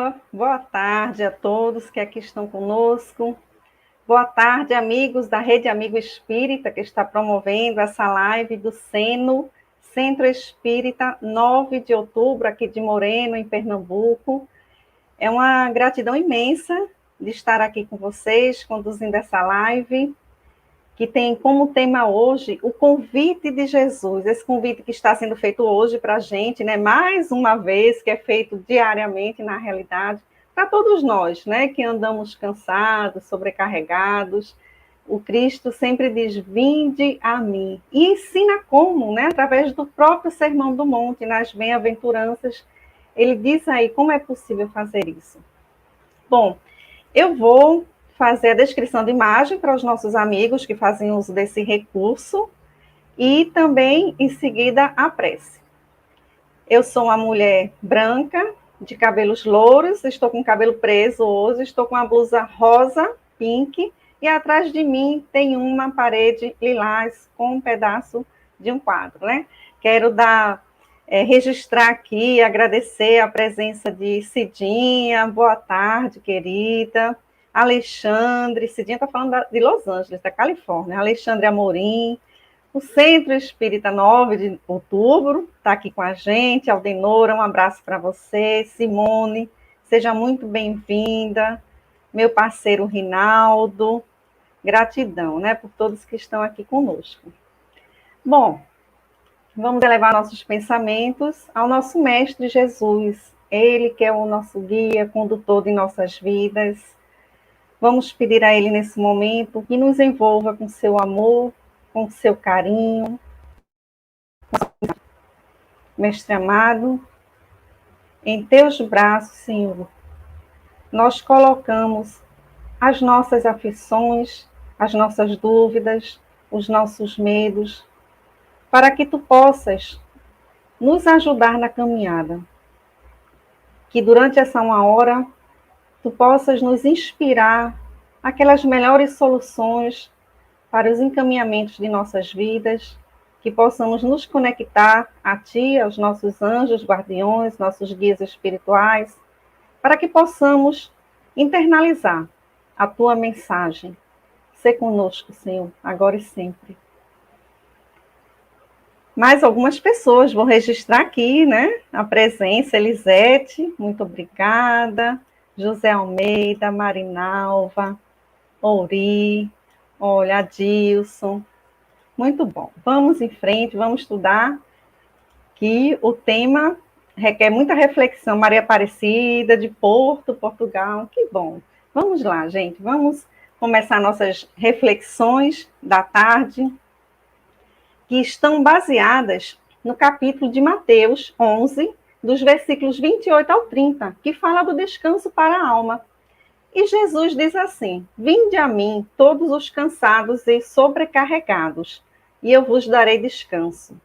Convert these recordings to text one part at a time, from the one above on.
Olá, boa tarde a todos que aqui estão conosco. Boa tarde, amigos da Rede Amigo Espírita, que está promovendo essa live do Seno, Centro Espírita, 9 de outubro, aqui de Moreno, em Pernambuco. É uma gratidão imensa de estar aqui com vocês, conduzindo essa live, que tem como tema hoje o convite de Jesus, esse convite que está sendo feito hoje para a gente, né? Mais uma vez, que é feito diariamente, na realidade, para todos nós, né? Que andamos cansados, sobrecarregados. O Cristo sempre diz, vinde a mim. E ensina como, né? Através do próprio Sermão do Monte, nas bem-aventuranças, ele diz aí como é possível fazer isso. Bom, eu vou fazer a descrição de imagem para os nossos amigos que fazem uso desse recurso e também, em seguida, a prece. Eu sou uma mulher branca, de cabelos louros, estou com o cabelo preso hoje, estou com uma blusa rosa, pink, e atrás de mim tem uma parede lilás com um pedaço de um quadro, né? Quero registrar aqui, agradecer a presença de Cidinha, boa tarde, querida. Alexandre, Cidinha está falando de Los Angeles, da Califórnia. Alexandre Amorim, o Centro Espírita 9 de outubro está aqui com a gente. Aldenora, um abraço para você. Simone, seja muito bem-vinda. Meu parceiro Rinaldo, gratidão, né, por todos que estão aqui conosco. Bom, vamos elevar nossos pensamentos ao nosso Mestre Jesus, ele que é o nosso guia, condutor de nossas vidas. Vamos pedir a ele nesse momento que nos envolva com seu amor, com seu carinho. Mestre amado, em teus braços, Senhor, nós colocamos as nossas aflições, as nossas dúvidas, os nossos medos, para que tu possas nos ajudar na caminhada. Que durante essa uma hora, tu possas nos inspirar aquelas melhores soluções para os encaminhamentos de nossas vidas, que possamos nos conectar a Ti, aos nossos anjos guardiões, nossos guias espirituais, para que possamos internalizar a Tua mensagem. Sê conosco, Senhor, agora e sempre. Mais algumas pessoas vão registrar aqui, né? A presença, Elisete, muito obrigada. José Almeida, Marinalva, Ouri, olha, Adilson. Muito bom. Vamos em frente, vamos estudar, que o tema requer muita reflexão. Maria Aparecida, de Porto, Portugal. Que bom. Vamos lá, gente. Vamos começar nossas reflexões da tarde, que estão baseadas no capítulo de Mateus 11, dos versículos 28 ao 30, que fala do descanso para a alma. E Jesus diz assim, vinde a mim todos os cansados e sobrecarregados, e eu vos darei descanso.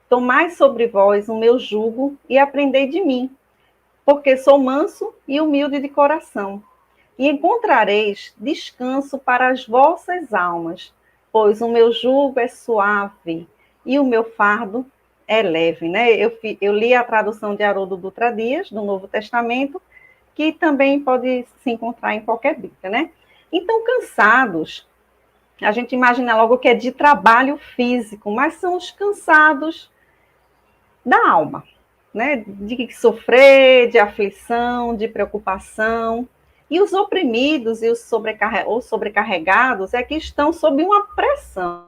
Tomai sobre vós o meu jugo e aprendei de mim, porque sou manso e humilde de coração, e encontrareis descanso para as vossas almas, pois o meu jugo é suave e o meu fardo é leve. Né? Eu li a tradução de Haroldo Dutra Dias, do Novo Testamento, que também pode se encontrar em qualquer Bíblia, né? Então, cansados, a gente imagina logo que é de trabalho físico, mas são os cansados da alma, né? De sofrer, de aflição, de preocupação. E os oprimidos e os sobrecarregados é que estão sob uma pressão.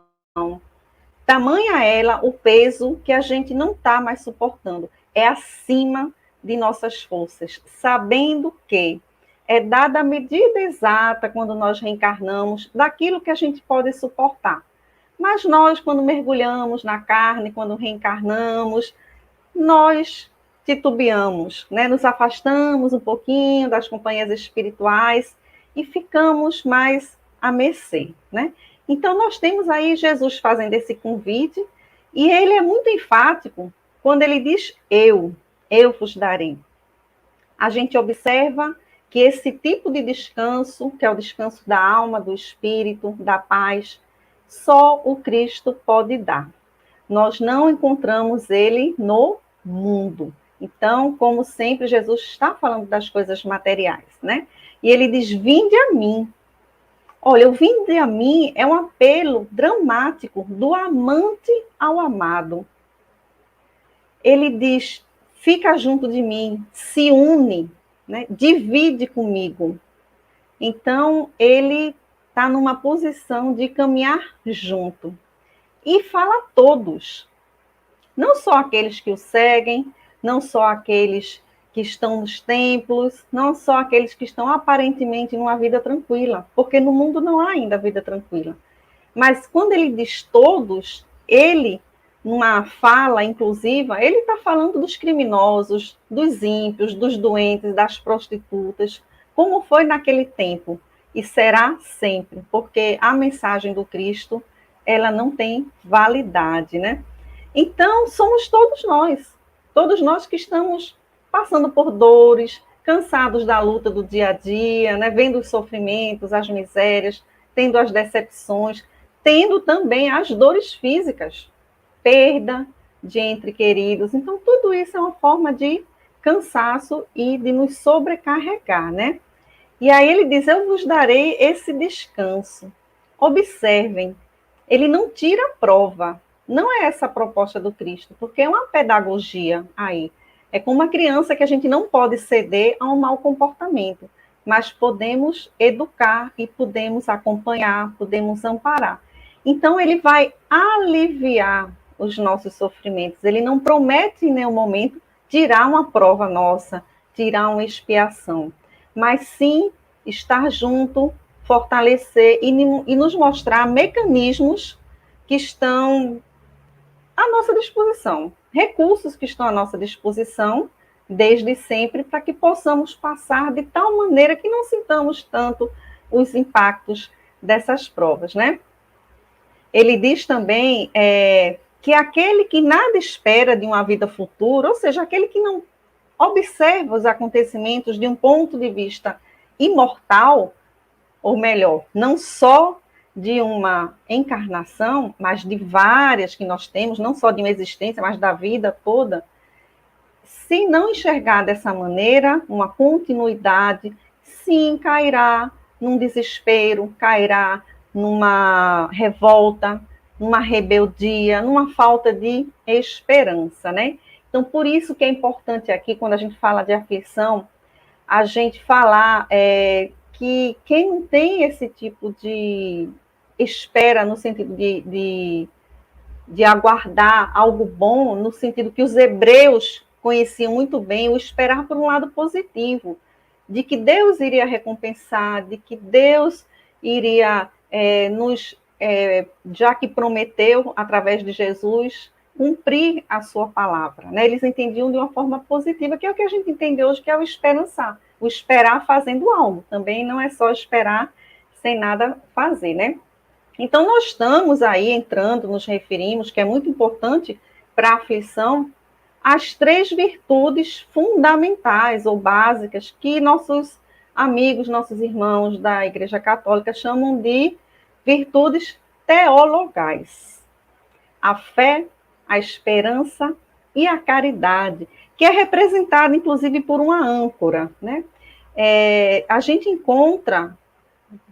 Tamanha ela o peso que a gente não está mais suportando. É acima de nossas forças, sabendo que é dada a medida exata quando nós reencarnamos daquilo que a gente pode suportar. Mas nós, quando mergulhamos na carne, quando reencarnamos, nós titubeamos, né? Nos afastamos um pouquinho das companhias espirituais e ficamos mais à mercê, né? Então, nós temos aí Jesus fazendo esse convite, e ele é muito enfático quando ele diz eu vos darei. A gente observa que esse tipo de descanso, que é o descanso da alma, do espírito, da paz, só o Cristo pode dar. Nós não encontramos ele no mundo. Então, como sempre, Jesus está falando das coisas materiais, né? E ele diz: vinde a mim. Olha, o vinde a mim é um apelo dramático do amante ao amado. Ele diz: fica junto de mim, se une, né? Divide comigo. Então, ele está numa posição de caminhar junto. E fala a todos, não só aqueles que o seguem, não só aqueles que estão nos templos, não só aqueles que estão aparentemente numa vida tranquila, porque no mundo não há ainda vida tranquila. Mas quando ele diz todos, ele, numa fala inclusiva, ele está falando dos criminosos, dos ímpios, dos doentes, das prostitutas, como foi naquele tempo, e será sempre, porque a mensagem do Cristo, ela não tem validade, né? Então, somos todos nós que estamos passando por dores, cansados da luta do dia a dia, né? Vendo os sofrimentos, as misérias, tendo as decepções, tendo também as dores físicas, perda de entre queridos. Então, tudo isso é uma forma de cansaço e de nos sobrecarregar, né? E aí ele diz: eu vos darei esse descanso. Observem, ele não tira a prova. Não é essa a proposta do Cristo, porque é uma pedagogia aí. É como uma criança que a gente não pode ceder a um mau comportamento, mas podemos educar e podemos acompanhar, podemos amparar. Então, ele vai aliviar os nossos sofrimentos. Ele não promete em nenhum momento tirar uma prova nossa, tirar uma expiação, mas sim estar junto, fortalecer e nos mostrar mecanismos que estão à nossa disposição, recursos que estão à nossa disposição desde sempre, para que possamos passar de tal maneira que não sintamos tanto os impactos dessas provas, né? Ele diz também que aquele que nada espera de uma vida futura, ou seja, aquele que não observa os acontecimentos de um ponto de vista imortal, ou melhor, não só de uma encarnação, mas de várias que nós temos, não só de uma existência, mas da vida toda, se não enxergar dessa maneira, uma continuidade, sim, cairá num desespero, cairá numa revolta, numa rebeldia, numa falta de esperança, né? Então, por isso que é importante aqui, quando a gente fala de aflição, a gente falar que quem não tem esse tipo de espera no sentido de aguardar algo bom, no sentido que os hebreus conheciam muito bem, o esperar por um lado positivo, de que Deus iria recompensar, de que Deus iria já que prometeu através de Jesus, cumprir a sua palavra, né? Eles entendiam de uma forma positiva, que é o que a gente entende hoje, que é o esperançar, o esperar fazendo algo, também não é só esperar sem nada fazer, né? Então, nós estamos aí entrando, nos referimos, que é muito importante para a aflição, as 3 virtudes fundamentais ou básicas que nossos amigos, nossos irmãos da Igreja Católica chamam de virtudes teologais. A fé, a esperança e a caridade, que é representada, inclusive, por uma âncora, né? A gente encontra,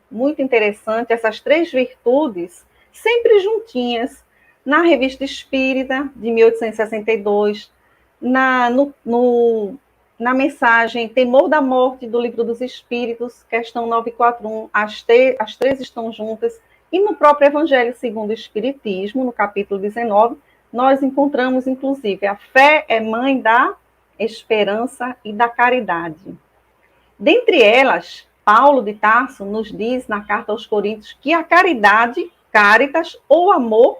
muito interessante, essas 3 virtudes sempre juntinhas na Revista Espírita, de 1862, na mensagem Temor da Morte, do Livro dos Espíritos, questão 941, as 3 estão juntas, e no próprio Evangelho segundo o Espiritismo, no capítulo 19, nós encontramos, inclusive, a fé é mãe da esperança e da caridade. Dentre elas, Paulo de Tarso nos diz na carta aos Coríntios que a caridade, caritas ou amor,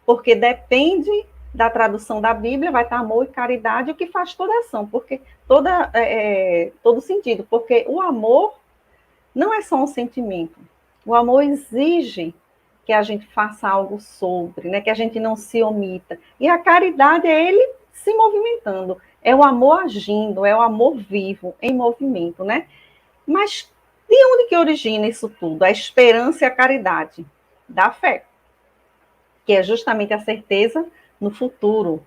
porque depende da tradução da Bíblia, vai estar amor e caridade, o que faz toda ação, porque todo sentido, porque o amor não é só um sentimento. O amor exige que a gente faça algo sobre, né? Que a gente não se omita. E a caridade é ele se movimentando, é o amor agindo, é o amor vivo, em movimento, né? Mas de onde que origina isso tudo? A esperança e a caridade? Da fé, que é justamente a certeza no futuro,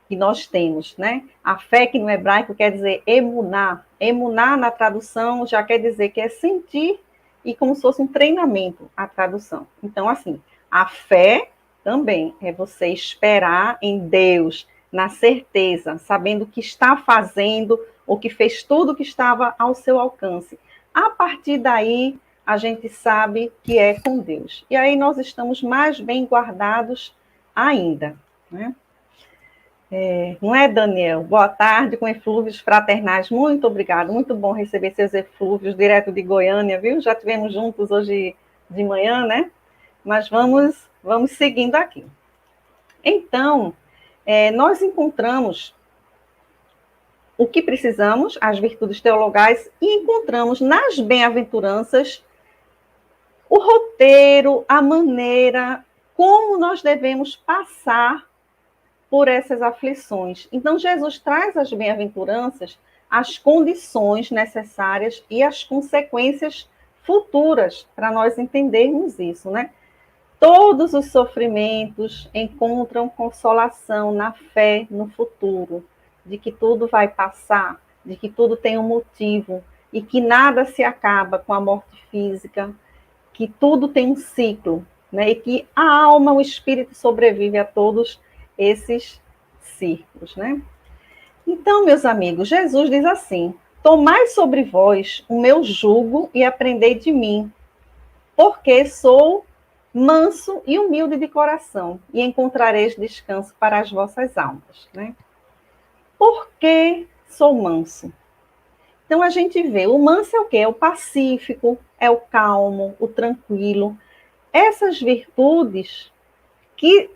que nós temos, né? A fé, que no hebraico quer dizer emuná. Emuná, na tradução, já quer dizer que é sentir e como se fosse um treinamento, a tradução. Então, assim, a fé também é você esperar em Deus, na certeza, sabendo que está fazendo, ou que fez tudo que estava ao seu alcance. A partir daí, a gente sabe que é com Deus. E aí nós estamos mais bem guardados ainda, né? Não é, Daniel? Boa tarde, com eflúvios fraternais. Muito obrigado, muito bom receber seus eflúvios direto de Goiânia, viu? Já tivemos juntos hoje de manhã, né? Mas vamos seguindo aqui. Então, nós encontramos o que precisamos, as virtudes teologais, e encontramos nas bem-aventuranças o roteiro, a maneira como nós devemos passar por essas aflições. Então, Jesus traz as bem-aventuranças, as condições necessárias e as consequências futuras para nós entendermos isso, né? Todos os sofrimentos encontram consolação na fé no futuro, de que tudo vai passar, de que tudo tem um motivo e que nada se acaba com a morte física, que tudo tem um ciclo, né? E que a alma, o espírito sobrevive a todos esses ciclos, né? Então, meus amigos, Jesus diz assim: tomai sobre vós o meu jugo e aprendei de mim, porque sou manso e humilde de coração, e encontrareis descanso para as vossas almas, né? Por que sou manso? Então a gente vê, o manso é o quê? É o pacífico, é o calmo, o tranquilo. Essas virtudes que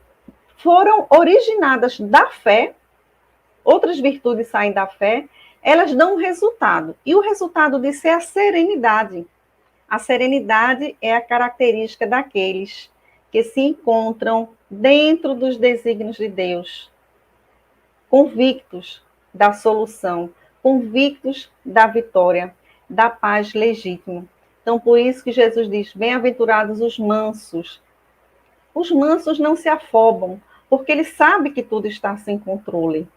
foram originadas da fé, outras virtudes saem da fé, elas dão um resultado. E o resultado disso é a serenidade. A serenidade é a característica daqueles que se encontram dentro dos desígnios de Deus, convictos da solução, convictos da vitória, da paz legítima. Então, por isso que Jesus diz: bem-aventurados os mansos. Os mansos não se afobam, porque ele sabe que tudo está sem controle.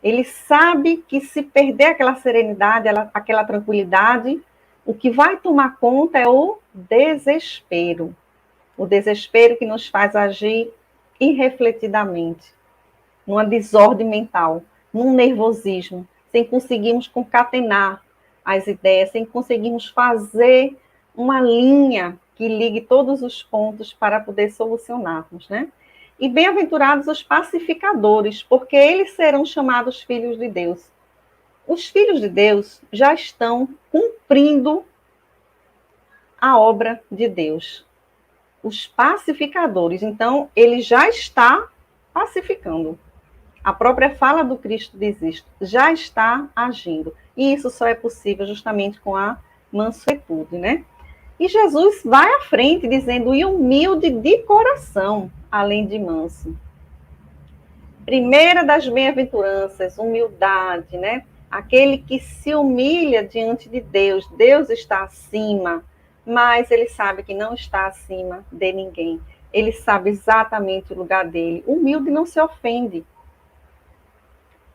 Ele sabe que se perder aquela serenidade, aquela tranquilidade, o que vai tomar conta é o desespero. O desespero que nos faz agir irrefletidamente, numa desordem mental, num nervosismo, sem conseguirmos concatenar as ideias, sem conseguirmos fazer uma linha que ligue todos os pontos para poder solucionarmos, né? E bem-aventurados os pacificadores, porque eles serão chamados filhos de Deus. Os filhos de Deus já estão cumprindo a obra de Deus. Os pacificadores, então, ele já está pacificando. A própria fala do Cristo diz isto, já está agindo. E isso só é possível justamente com a mansuetude, né? E Jesus vai à frente dizendo: e humilde de coração, além de manso. Primeira das bem-aventuranças, humildade, né? Aquele que se humilha diante de Deus. Deus está acima, mas ele sabe que não está acima de ninguém. Ele sabe exatamente o lugar dele. Humilde não se ofende,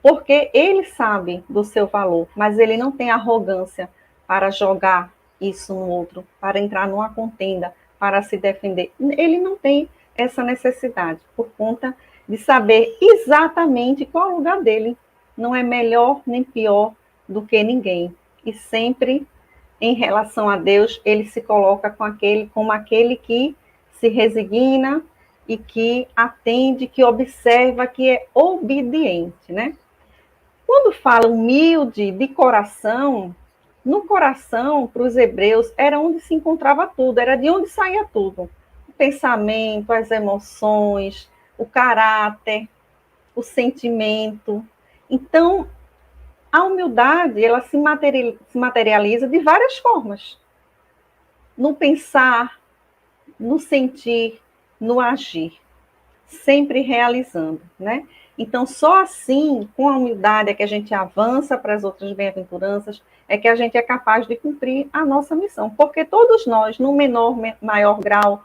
porque ele sabe do seu valor, mas ele não tem arrogância para jogar isso no outro, para entrar numa contenda, para se defender. Ele não tem essa necessidade, por conta de saber exatamente qual é o lugar dele. Não é melhor nem pior do que ninguém. E sempre, em relação a Deus, ele se coloca como aquele que se resigna e que atende, que observa, que é obediente, né? Quando fala humilde de coração, no coração, para os hebreus, era onde se encontrava tudo, era de onde saía tudo. O pensamento, as emoções, o caráter, o sentimento. Então, a humildade, ela se materializa de várias formas. No pensar, no sentir, no agir. Sempre realizando, né? Então, só assim, com a humildade, é que a gente avança para as outras bem-aventuranças, é que a gente é capaz de cumprir a nossa missão. Porque todos nós, no menor, maior grau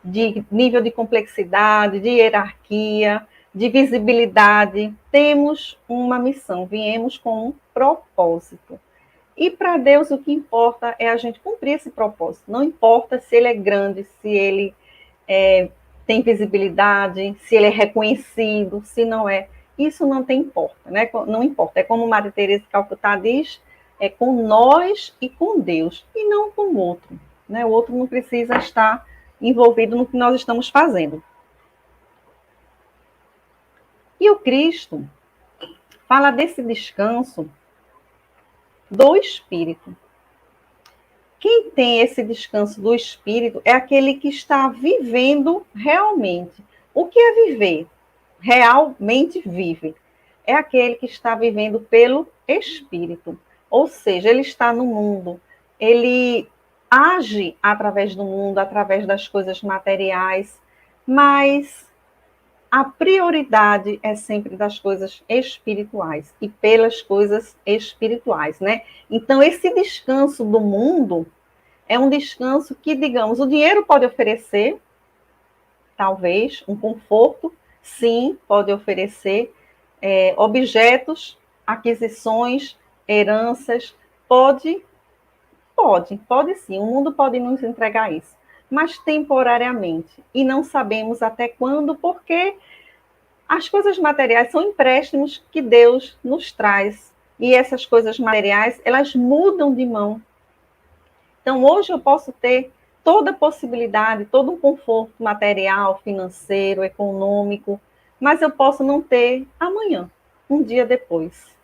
de nível de complexidade, de hierarquia, de visibilidade. Temos uma missão, viemos com um propósito. E para Deus o que importa é a gente cumprir esse propósito. Não importa se ele é grande, se ele tem visibilidade, se ele é reconhecido, se não é. Isso não tem importa, né? Não importa. É como Maria Teresa de Calcutá diz, é com nós e com Deus, e não com o outro. Né? O outro não precisa estar envolvido no que nós estamos fazendo. E o Cristo fala desse descanso do Espírito. Quem tem esse descanso do Espírito é aquele que está vivendo realmente. O que é viver? Realmente vive. É aquele que está vivendo pelo Espírito. Ou seja, ele está no mundo, ele age através do mundo, através das coisas materiais, mas a prioridade é sempre das coisas espirituais e pelas coisas espirituais, né? Então, esse descanso do mundo é um descanso que, digamos, o dinheiro pode oferecer, talvez, um conforto, sim, pode oferecer objetos, aquisições, heranças, pode sim, o mundo pode nos entregar isso, mas temporariamente, e não sabemos até quando, porque as coisas materiais são empréstimos que Deus nos traz, e essas coisas materiais, elas mudam de mão. Então, hoje eu posso ter toda a possibilidade, todo um conforto material, financeiro, econômico, mas eu posso não ter amanhã, um dia depois.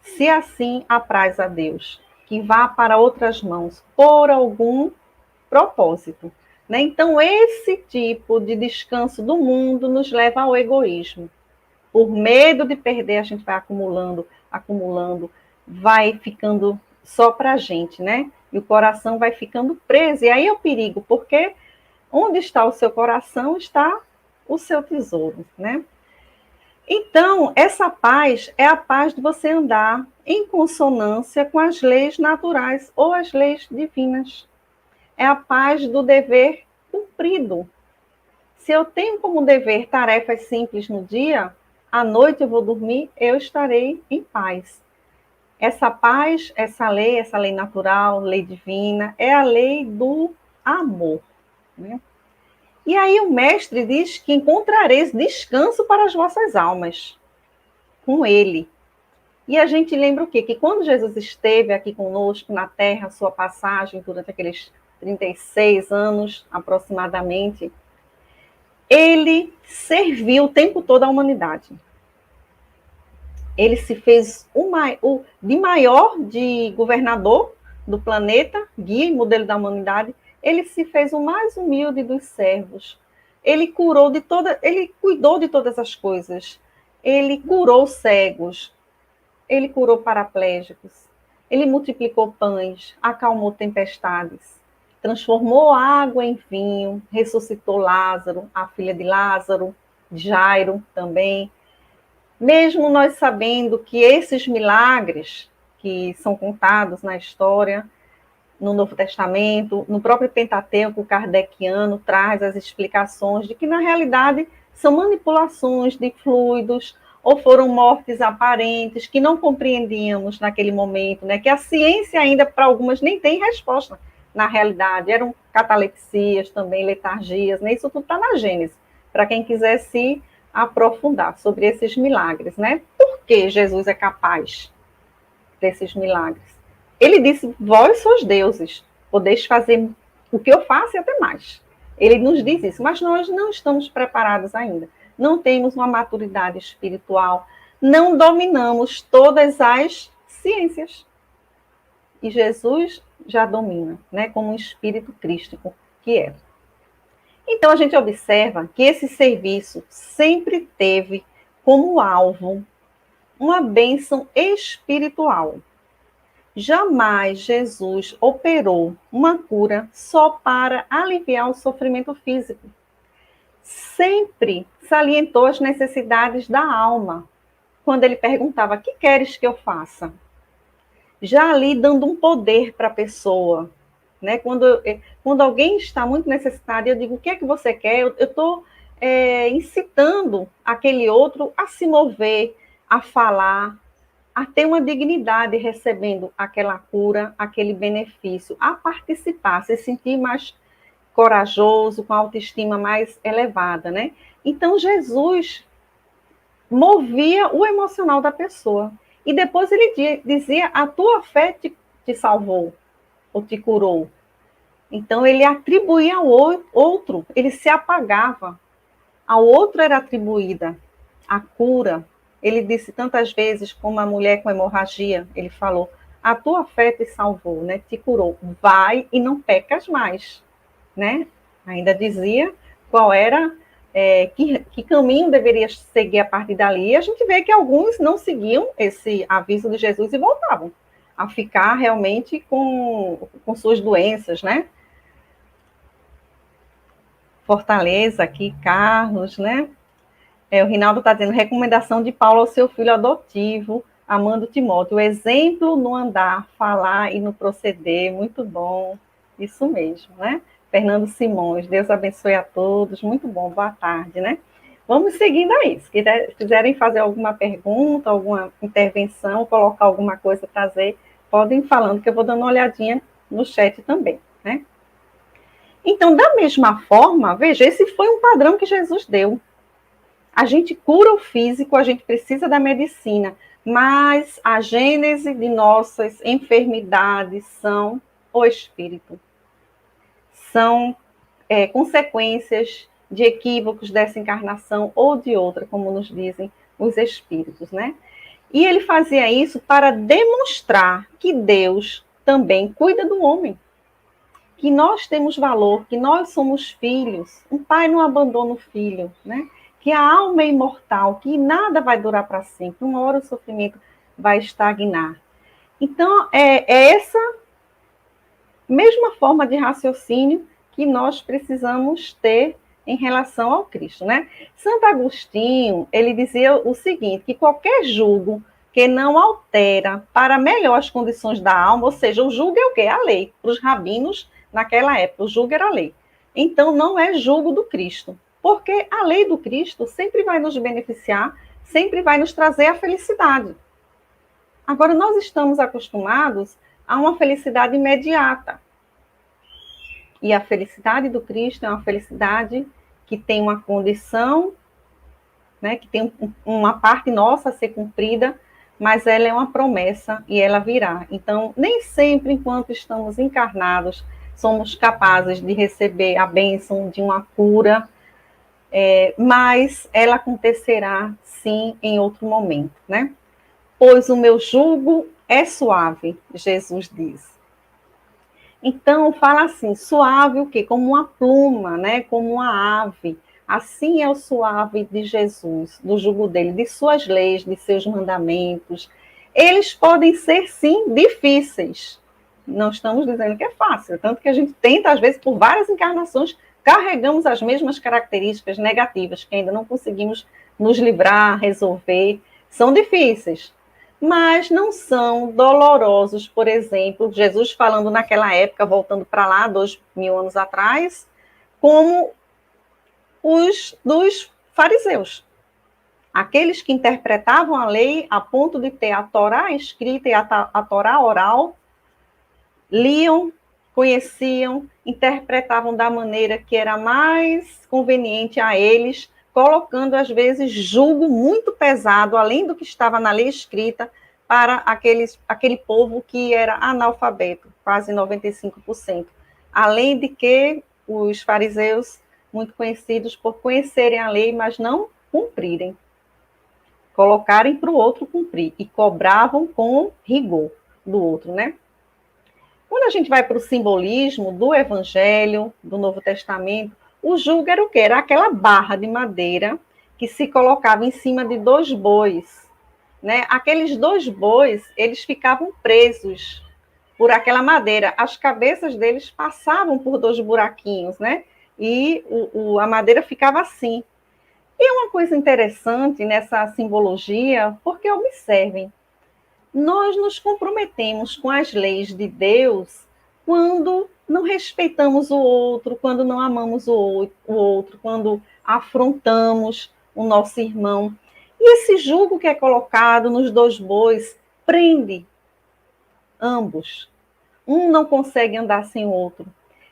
Se assim apraz a Deus, que vá para outras mãos por algum propósito. Né? Então, esse tipo de descanso do mundo nos leva ao egoísmo. Por medo de perder, a gente vai acumulando, acumulando, vai ficando só para a gente, né? E o coração vai ficando preso. E aí é o perigo, porque onde está o seu coração, está o seu tesouro, né? Então, essa paz é a paz de você andar em consonância com as leis naturais ou as leis divinas. É a paz do dever cumprido. Se eu tenho como dever tarefas simples no dia, à noite eu vou dormir, eu estarei em paz. Essa paz, essa lei natural, lei divina, é a lei do amor. Né? E aí o mestre diz que encontrareis descanso para as vossas almas, com ele. E a gente lembra o quê? Que quando Jesus esteve aqui conosco na Terra, sua passagem durante aqueles 36 anos aproximadamente, ele serviu o tempo todo à humanidade. Ele se fez de maior de governador do planeta, guia e modelo da humanidade, ele se fez o mais humilde dos servos. Ele cuidou de todas as coisas. Ele curou cegos, ele curou paraplégicos, ele multiplicou pães, acalmou tempestades, transformou água em vinho, ressuscitou Lázaro, a filha de Lázaro, Jairo também. Mesmo nós sabendo que esses milagres que são contados na história, no Novo Testamento, no próprio Pentateuco kardeciano, traz as explicações de que, na realidade, são manipulações de fluidos ou foram mortes aparentes que não compreendíamos naquele momento, né? Que a ciência ainda, para algumas, nem tem resposta na realidade. Eram catalepsias também, letargias, né? Isso tudo está na Gênesis, para quem quiser se aprofundar sobre esses milagres, né? Por que Jesus é capaz desses milagres? Ele disse, vós sois deuses, podeis fazer o que eu faço e até mais. Ele nos diz isso, mas nós não estamos preparados ainda. Não temos uma maturidade espiritual, não dominamos todas as ciências. E Jesus já domina, né, como um espírito crístico que é. Então, a gente observa que esse serviço sempre teve como alvo uma bênção espiritual. Jamais Jesus operou uma cura só para aliviar o sofrimento físico. Sempre salientou as necessidades da alma. Quando ele perguntava, o que queres que eu faça? Já ali dando um poder para a pessoa. Né? Quando alguém está muito necessitado, eu digo, o que é que você quer? Eu estou incitando aquele outro a se mover, a falar, a ter uma dignidade recebendo aquela cura, aquele benefício, a participar, se sentir mais corajoso, com a autoestima mais elevada, né? Então, Jesus movia o emocional da pessoa. E depois ele dizia, a tua fé te salvou, ou te curou. Então, ele atribuía ao outro, ele se apagava. Ao outro era atribuída a cura. Ele disse tantas vezes, como a mulher com hemorragia, ele falou, a tua fé te salvou, né? Te curou. Vai e não pecas mais, né? Ainda dizia qual era, que caminho deveria seguir a partir dali. E a gente vê que alguns não seguiam esse aviso de Jesus e voltavam a ficar realmente com suas doenças, né? Fortaleza aqui, Carlos, né? O Rinaldo está dizendo, recomendação de Paulo ao seu filho adotivo, amando Timóteo, o exemplo no andar, falar e no proceder, muito bom, isso mesmo, né? Fernando Simões, Deus abençoe a todos, muito bom, boa tarde, né? Vamos seguindo aí, se quiserem fazer alguma pergunta, alguma intervenção, colocar alguma coisa, trazer, podem ir falando, que eu vou dando uma olhadinha no chat também, né? Então, da mesma forma, veja, esse foi um padrão que Jesus deu. A gente cura o físico, a gente precisa da medicina, mas a gênese de nossas enfermidades são o espírito. São consequências de equívocos dessa encarnação ou de outra, como nos dizem os espíritos, né? E ele fazia isso para demonstrar que Deus também cuida do homem, que nós temos valor, que nós somos filhos. Um pai não abandona o filho, né? Que a alma é imortal, que nada vai durar para sempre. Uma hora o sofrimento vai estagnar. Então, é essa mesma forma de raciocínio que nós precisamos ter em relação ao Cristo, né? Santo Agostinho, ele dizia o seguinte, que qualquer jugo que não altera para melhor as condições da alma, ou seja, o jugo é o quê? A lei. Para os rabinos, naquela época, o jugo era a lei. Então, não é jugo do Cristo, porque a lei do Cristo sempre vai nos beneficiar, sempre vai nos trazer a felicidade. Agora, nós estamos acostumados a uma felicidade imediata. E a felicidade do Cristo é uma felicidade que tem uma condição, né, que tem uma parte nossa a ser cumprida, mas ela é uma promessa e ela virá. Então, nem sempre, enquanto estamos encarnados, somos capazes de receber a bênção de uma cura, mas ela acontecerá, sim, em outro momento, né? Pois o meu jugo é suave, Jesus diz. Então, fala assim, suave o quê? Como uma pluma, né? Como uma ave. Assim é o suave de Jesus, do jugo dele, de suas leis, de seus mandamentos. Eles podem ser, sim, difíceis. Não estamos dizendo que é fácil. Tanto que a gente tenta, às vezes, por várias encarnações, carregamos as mesmas características negativas, que ainda não conseguimos nos livrar, resolver. São difíceis, mas não são dolorosos. Por exemplo, Jesus falando naquela época, voltando para lá, 2000 anos atrás, como os dos fariseus. Aqueles que interpretavam a lei a ponto de ter a Torá escrita e a Torá oral, liam, conheciam, interpretavam da maneira que era mais conveniente a eles, colocando, às vezes, julgo muito pesado, além do que estava na lei escrita, para aquele povo que era analfabeto, quase 95%. Além de que os fariseus, muito conhecidos por conhecerem a lei, mas não cumprirem. Colocarem para o outro cumprir, e cobravam com rigor do outro, né? Quando a gente vai para o simbolismo do Evangelho, do Novo Testamento, o jugo era o quê? Era aquela barra de madeira que se colocava em cima de dois bois, né? Aqueles dois bois, eles ficavam presos por aquela madeira. As cabeças deles passavam por dois buraquinhos, né? E a madeira ficava assim. E é uma coisa interessante nessa simbologia, porque observem, nós nos comprometemos com as leis de Deus quando não respeitamos o outro, quando não amamos o outro, quando afrontamos o nosso irmão. E esse jugo que é colocado nos dois bois prende ambos. Um não consegue andar sem o outro.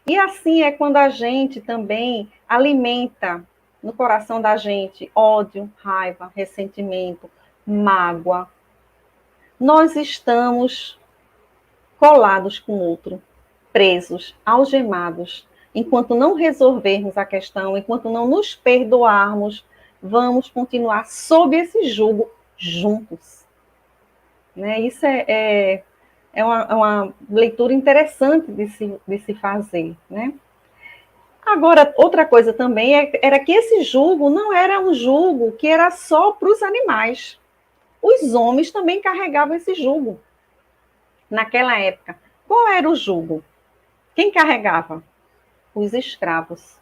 E assim é quando a gente também alimenta no coração da gente ódio, raiva, ressentimento, mágoa. Nós estamos colados com o outro, presos, algemados. Enquanto não resolvermos a questão, enquanto não nos perdoarmos, vamos continuar sob esse jugo juntos. Né? Isso é uma leitura interessante de se fazer. Né? Agora, outra coisa também era que esse jugo não era um jugo que era só para os animais. Os homens também carregavam esse jugo. Naquela época, qual era o jugo? Quem carregava? Os escravos.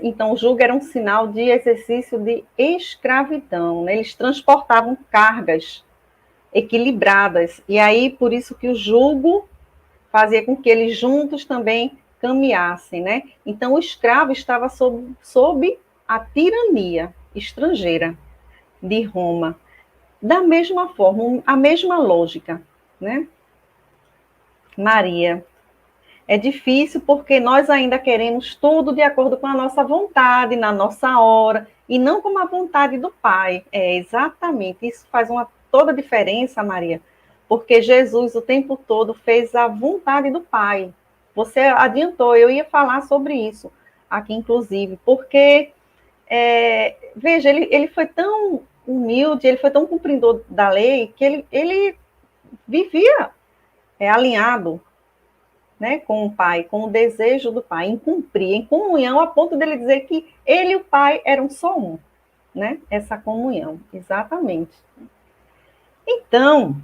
Então, o jugo era um sinal de exercício de escravidão. Né? Eles transportavam cargas equilibradas. E aí, por isso que o jugo fazia com que eles juntos também caminhassem. Né? Então, o escravo estava sob a tirania estrangeira de Roma. Da mesma forma, a mesma lógica. Né? Maria. É difícil porque nós ainda queremos tudo de acordo com a nossa vontade, na nossa hora, e não com a vontade do Pai. É, exatamente. Isso faz toda a diferença, Maria, porque Jesus o tempo todo fez a vontade do Pai. Você adiantou, eu ia falar sobre isso aqui, inclusive, porque, veja, ele foi tão humilde, ele foi tão cumpridor da lei, que ele vivia alinhado, né, com o Pai, com o desejo do Pai, em cumprir, em comunhão, a ponto dele dizer que ele e o Pai eram só um, né? Essa comunhão, exatamente. Então,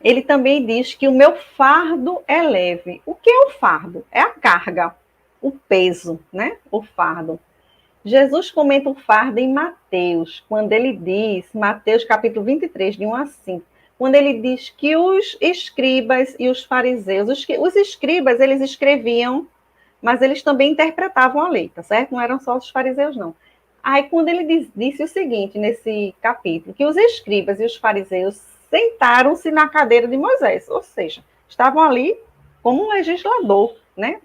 ele também diz que o meu fardo é leve. O que é o fardo? É a carga, o peso, né? O fardo. Jesus comenta o fardo em Mateus, quando ele diz, Mateus capítulo 23, de 1 a 5, quando ele diz que os escribas e os fariseus, os escribas, eles escreviam, mas eles também interpretavam a lei, tá certo? Não eram só os fariseus, não. Aí, quando ele disse o seguinte, nesse capítulo, que os escribas e os fariseus sentaram-se na cadeira de Moisés, ou seja, estavam ali como um legislador, né?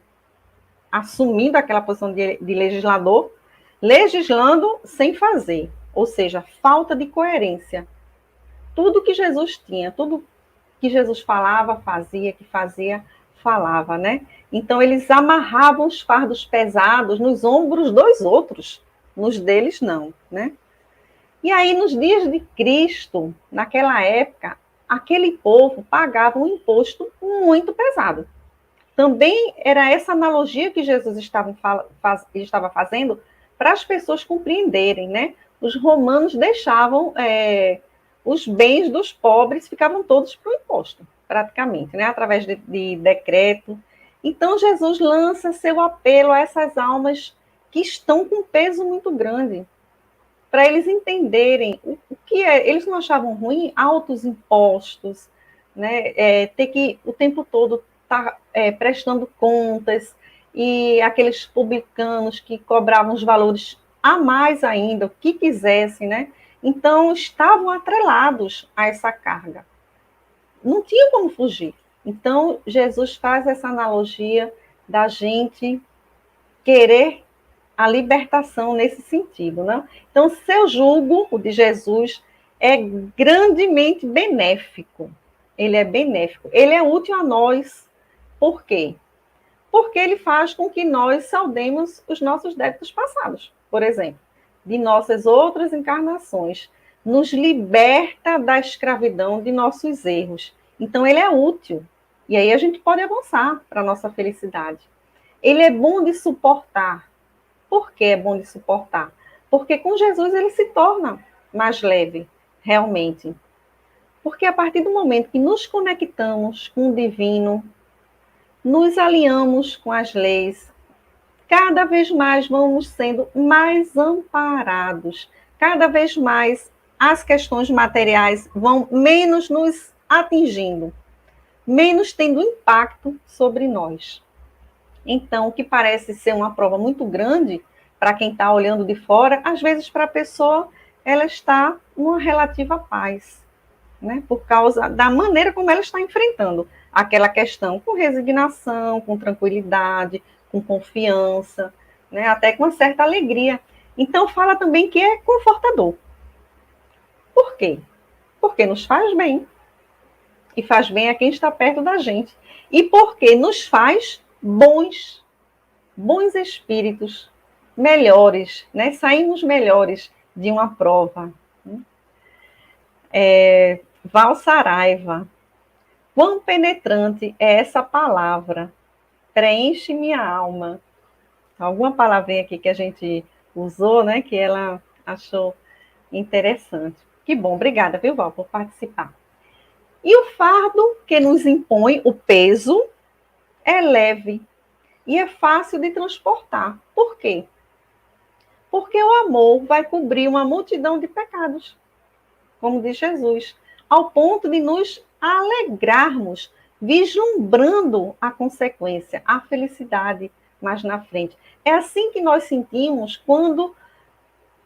Assumindo aquela posição de legislador, legislando sem fazer, ou seja, falta de coerência. Tudo que Jesus tinha, tudo que Jesus falava, fazia, que fazia, falava, né? Então, eles amarravam os fardos pesados nos ombros dos outros, nos deles não, né? E aí, nos dias de Cristo, naquela época, aquele povo pagava um imposto muito pesado. Também era essa analogia que Jesus estava fazendo para as pessoas compreenderem, né? Os romanos deixavam os bens dos pobres, ficavam todos para o imposto, praticamente, né? Através de decreto. Então, Jesus lança seu apelo a essas almas que estão com peso muito grande, para eles entenderem o que é. Eles não achavam ruim altos impostos, né? Ter que o tempo todo estar prestando contas, e aqueles publicanos que cobravam os valores a mais ainda, o que quisessem, né? Então, estavam atrelados a essa carga. Não tinha como fugir. Então, Jesus faz essa analogia da gente querer a libertação nesse sentido, né? Então, seu jugo, o de Jesus, é grandemente benéfico. Ele é benéfico. Ele é útil a nós. Por quê? Porque ele faz com que nós saldemos os nossos débitos passados, por exemplo, de nossas outras encarnações. Nos liberta da escravidão de nossos erros. Então, ele é útil. E aí a gente pode avançar para a nossa felicidade. Ele é bom de suportar. Por que é bom de suportar? Porque com Jesus ele se torna mais leve, realmente. Porque a partir do momento que nos conectamos com o divino, nos alinhamos com as leis, cada vez mais vamos sendo mais amparados, cada vez mais as questões materiais vão menos nos atingindo. menos tendo impacto sobre nós. Então, o que parece ser uma prova muito grande para quem está olhando de fora, às vezes para a pessoa ela está numa relativa paz, né? Por causa da maneira como ela está enfrentando aquela questão, com resignação, com tranquilidade, com confiança, né? Até com uma certa alegria. Então, fala também que é confortador. Por quê? Porque nos faz bem. E faz bem a quem está perto da gente. E porque nos faz bons espíritos, melhores, né? Saímos melhores de uma prova. Val Saraiva, quão penetrante é essa palavra, preenche minha alma. Alguma palavrinha aqui que a gente usou, né, que ela achou interessante. Que bom, obrigada, viu, Val, por participar. E o fardo que nos impõe, o peso, é leve e é fácil de transportar. Por quê? Porque o amor vai cobrir uma multidão de pecados, como diz Jesus, ao ponto de nos alegrarmos, vislumbrando a consequência, a felicidade mais na frente. É assim que nós sentimos quando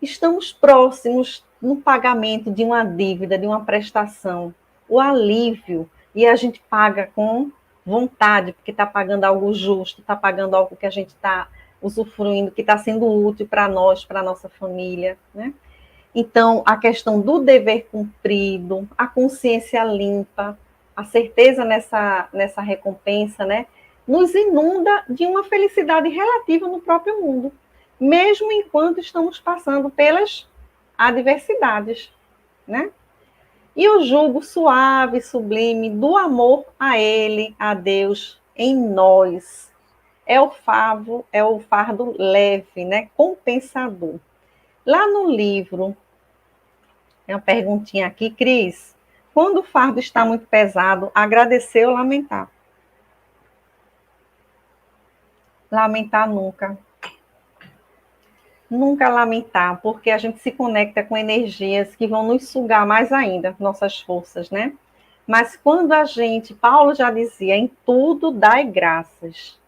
estamos próximos no pagamento de uma dívida, de uma prestação, o alívio, e a gente paga com vontade, porque está pagando algo justo, está pagando algo que a gente está usufruindo, que está sendo útil para nós, para a nossa família, né? Então, a questão do dever cumprido, a consciência limpa, a certeza nessa recompensa, né, nos inunda de uma felicidade relativa no próprio mundo, mesmo enquanto estamos passando pelas adversidades, né? E o jugo suave, sublime do amor a Ele, a Deus, em nós, é o fardo leve, né, compensador. Lá no livro, tem uma perguntinha aqui, Cris. Quando o fardo está muito pesado, agradecer ou lamentar? Lamentar nunca. Nunca lamentar, porque a gente se conecta com energias que vão nos sugar mais ainda, nossas forças, né? Mas quando a gente, Paulo já dizia, em tudo dai graças.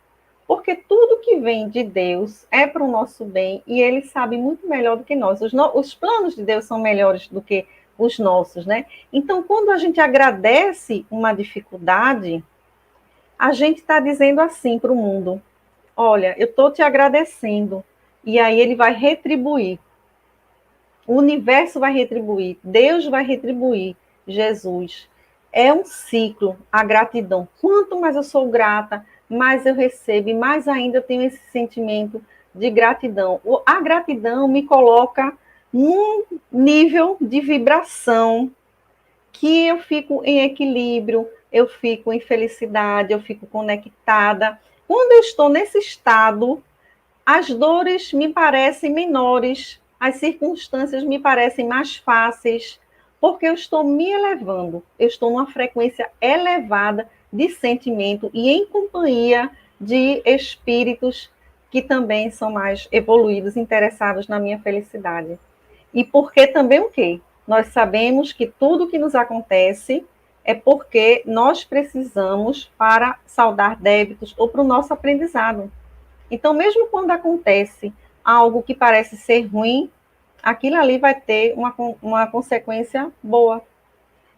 Porque tudo que vem de Deus é para o nosso bem e ele sabe muito melhor do que nós. Os planos de Deus são melhores do que os nossos, né? Então, quando a gente agradece uma dificuldade, a gente está dizendo assim para o mundo: olha, eu estou te agradecendo. E aí ele vai retribuir. O universo vai retribuir. Deus vai retribuir. Jesus. É um ciclo, a gratidão. Quanto mais eu sou grata, mais eu recebo, e mais ainda eu tenho esse sentimento de gratidão. A gratidão me coloca num nível de vibração que eu fico em equilíbrio, eu fico em felicidade, eu fico conectada. Quando eu estou nesse estado, as dores me parecem menores, as circunstâncias me parecem mais fáceis, porque eu estou me elevando, eu estou numa frequência elevada de sentimento e em companhia de espíritos que também são mais evoluídos, interessados na minha felicidade. E porque também o quê? Nós sabemos que tudo que nos acontece é porque nós precisamos para saldar débitos ou para o nosso aprendizado. Então, mesmo quando acontece algo que parece ser ruim, aquilo ali vai ter uma consequência boa.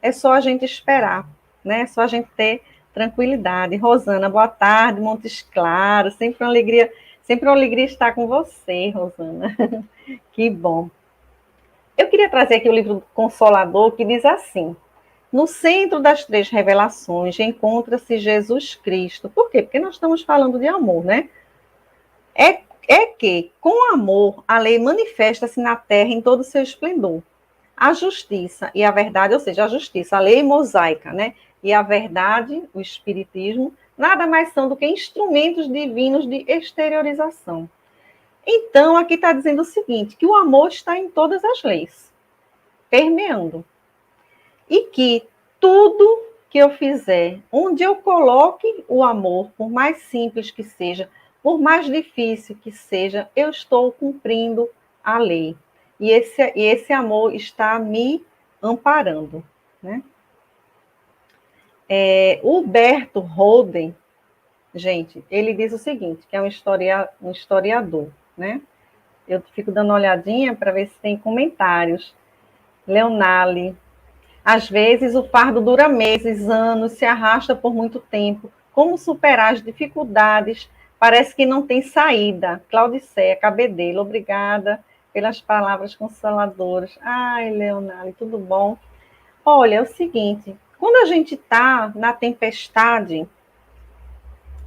É só a gente esperar, né? É só a gente ter tranquilidade. Rosana, boa tarde, Montes Claros. Sempre uma alegria estar com você, Rosana. Que bom. Eu queria trazer aqui o livro Consolador, que diz assim: no centro das três revelações encontra-se Jesus Cristo. Por quê? Porque nós estamos falando de amor, né? É que, com amor, a lei manifesta-se na terra em todo o seu esplendor. A justiça e a verdade, ou seja, a justiça, a lei mosaica, né? E a verdade, o espiritismo, nada mais são do que instrumentos divinos de exteriorização. Então, aqui está dizendo o seguinte, que o amor está em todas as leis, permeando. E que tudo que eu fizer, onde eu coloque o amor, por mais simples que seja, por mais difícil que seja, eu estou cumprindo a lei. E esse amor está me amparando, né? O Huberto Holden, gente, ele diz o seguinte, que é um historiador, né? Eu fico dando uma olhadinha para ver se tem comentários. Leonali. Às vezes o fardo dura meses, anos, se arrasta por muito tempo. Como superar as dificuldades? Parece que não tem saída. Claudicéia Cabedelo, obrigada pelas palavras consoladoras. Ai, Leonali, tudo bom? Olha, é o seguinte, quando a gente está na tempestade,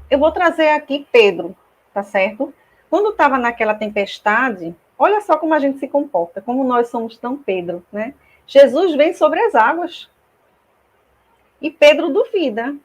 eu vou trazer aqui Pedro, tá certo? Quando estava naquela tempestade, olha só como a gente se comporta, como nós somos tão Pedro, né? Jesus vem sobre as águas e Pedro duvida.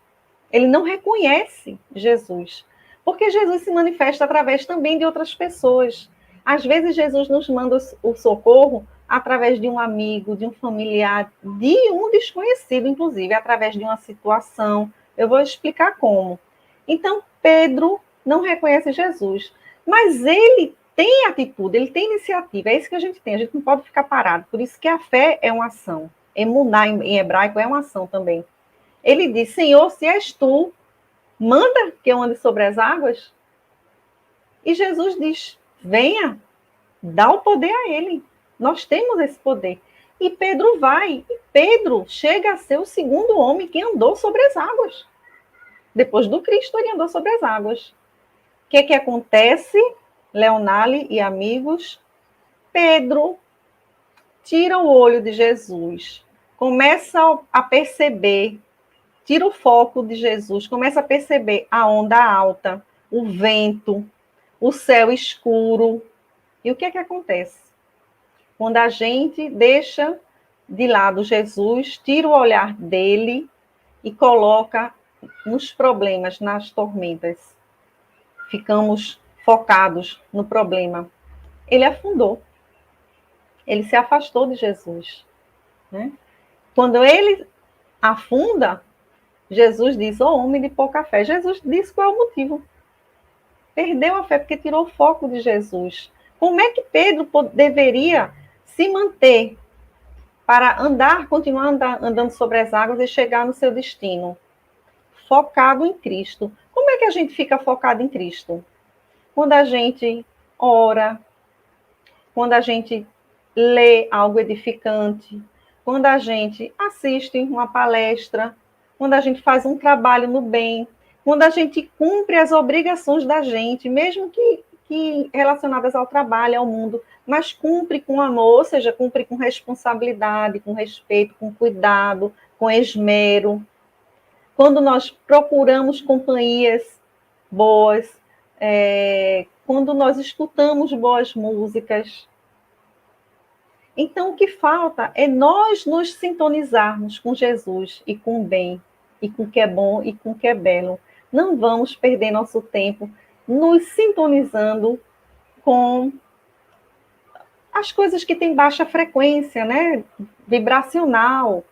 Ele não reconhece Jesus, porque Jesus se manifesta através também de outras pessoas. Às vezes Jesus nos manda o socorro através de um amigo, de um familiar, de um desconhecido, inclusive, através de uma situação. Eu vou explicar como. Então, Pedro não reconhece Jesus, mas ele tem atitude, ele tem iniciativa, é isso que a gente tem, a gente não pode ficar parado, por isso que a fé é uma ação. Emuná, em hebraico, é uma ação também. Ele diz, Senhor, se és tu, manda que eu ande sobre as águas. E Jesus diz, venha, dá o poder a ele. Nós temos esse poder. E Pedro vai, e Pedro chega a ser o segundo homem que andou sobre as águas. Depois do Cristo, ele andou sobre as águas. O que acontece, Leonali e amigos? Pedro tira o olho de Jesus, começa a perceber, tira o foco de Jesus, começa a perceber a onda alta, o vento, o céu escuro. E o que acontece? Quando a gente deixa de lado Jesus, tira o olhar dele e coloca nos problemas, nas tormentas. Ficamos focados no problema. Ele afundou. Ele se afastou de Jesus, né? Quando ele afunda, Jesus diz, homem de pouca fé. Jesus disse qual é o motivo. Perdeu a fé porque tirou o foco de Jesus. Como é que Pedro deveria se manter para continuar andando sobre as águas e chegar no seu destino? Focado em Cristo. Como é que a gente fica focado em Cristo? Quando a gente ora, quando a gente lê algo edificante, quando a gente assiste uma palestra, quando a gente faz um trabalho no bem, quando a gente cumpre as obrigações da gente, mesmo que relacionadas ao trabalho, ao mundo, mas cumpre com amor, ou seja, cumpre com responsabilidade, com respeito, com cuidado, com esmero. Quando nós procuramos companhias boas, quando nós escutamos boas músicas. Então, o que falta é nós nos sintonizarmos com Jesus e com o bem, e com o que é bom e com o que é belo. Não vamos perder nosso tempo nos sintonizando com as coisas que têm baixa frequência, né? Vibracional,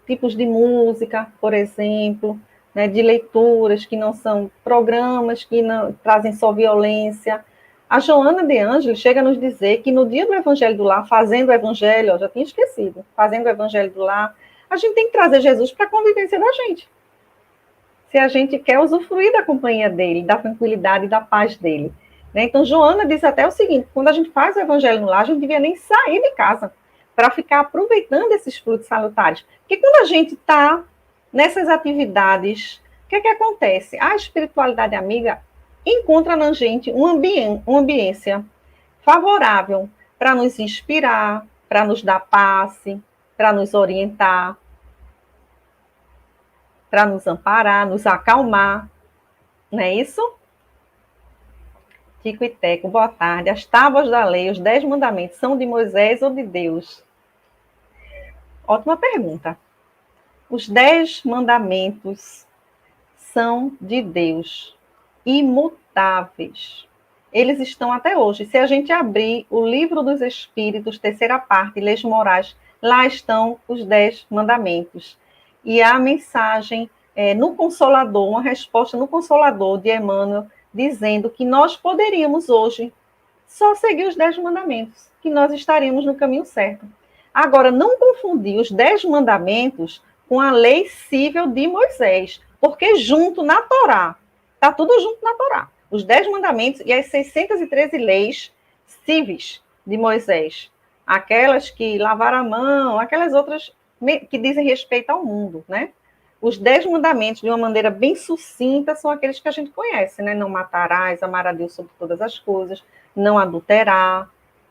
tipos de música, por exemplo, né? De leituras que não são programas, que não trazem só violência. A Joana de Ângeles chega a nos dizer que no dia do Evangelho do Lar, fazendo o Evangelho, eu já tinha esquecido, fazendo o Evangelho do Lar, a gente tem que trazer Jesus para a convivência da gente. Se a gente quer usufruir da companhia dele, da tranquilidade e da paz dele. Né? Então, Joana diz até o seguinte, quando a gente faz o Evangelho no Lar, a gente não devia nem sair de casa para ficar aproveitando esses frutos salutares. Porque quando a gente está nessas atividades, o que acontece? A espiritualidade amiga encontra na gente uma ambiência favorável para nos inspirar, para nos dar passe, para nos orientar, para nos amparar, nos acalmar. Não é isso? Tico e Teco, boa tarde. As tábuas da lei, os 10 mandamentos, são de Moisés ou de Deus? Ótima pergunta. Os 10 mandamentos são de Deus, imutáveis. Eles estão até hoje. Se a gente abrir o Livro dos Espíritos, terceira parte, Leis Morais, lá estão os 10 mandamentos. E a mensagem no Consolador, uma resposta no Consolador de Emmanuel, dizendo que nós poderíamos hoje só seguir os 10 mandamentos, que nós estaríamos no caminho certo. Agora, não confundir os 10 mandamentos com a lei cível de Moisés, porque junto na Torá, está tudo junto na Torá, os 10 mandamentos e as 613 leis cíveis de Moisés, aquelas que lavaram a mão, aquelas outras que dizem respeito ao mundo, né? Os 10 mandamentos, de uma maneira bem sucinta, são aqueles que a gente conhece, né? Não matarás, amar a Deus sobre todas as coisas, não adulterar,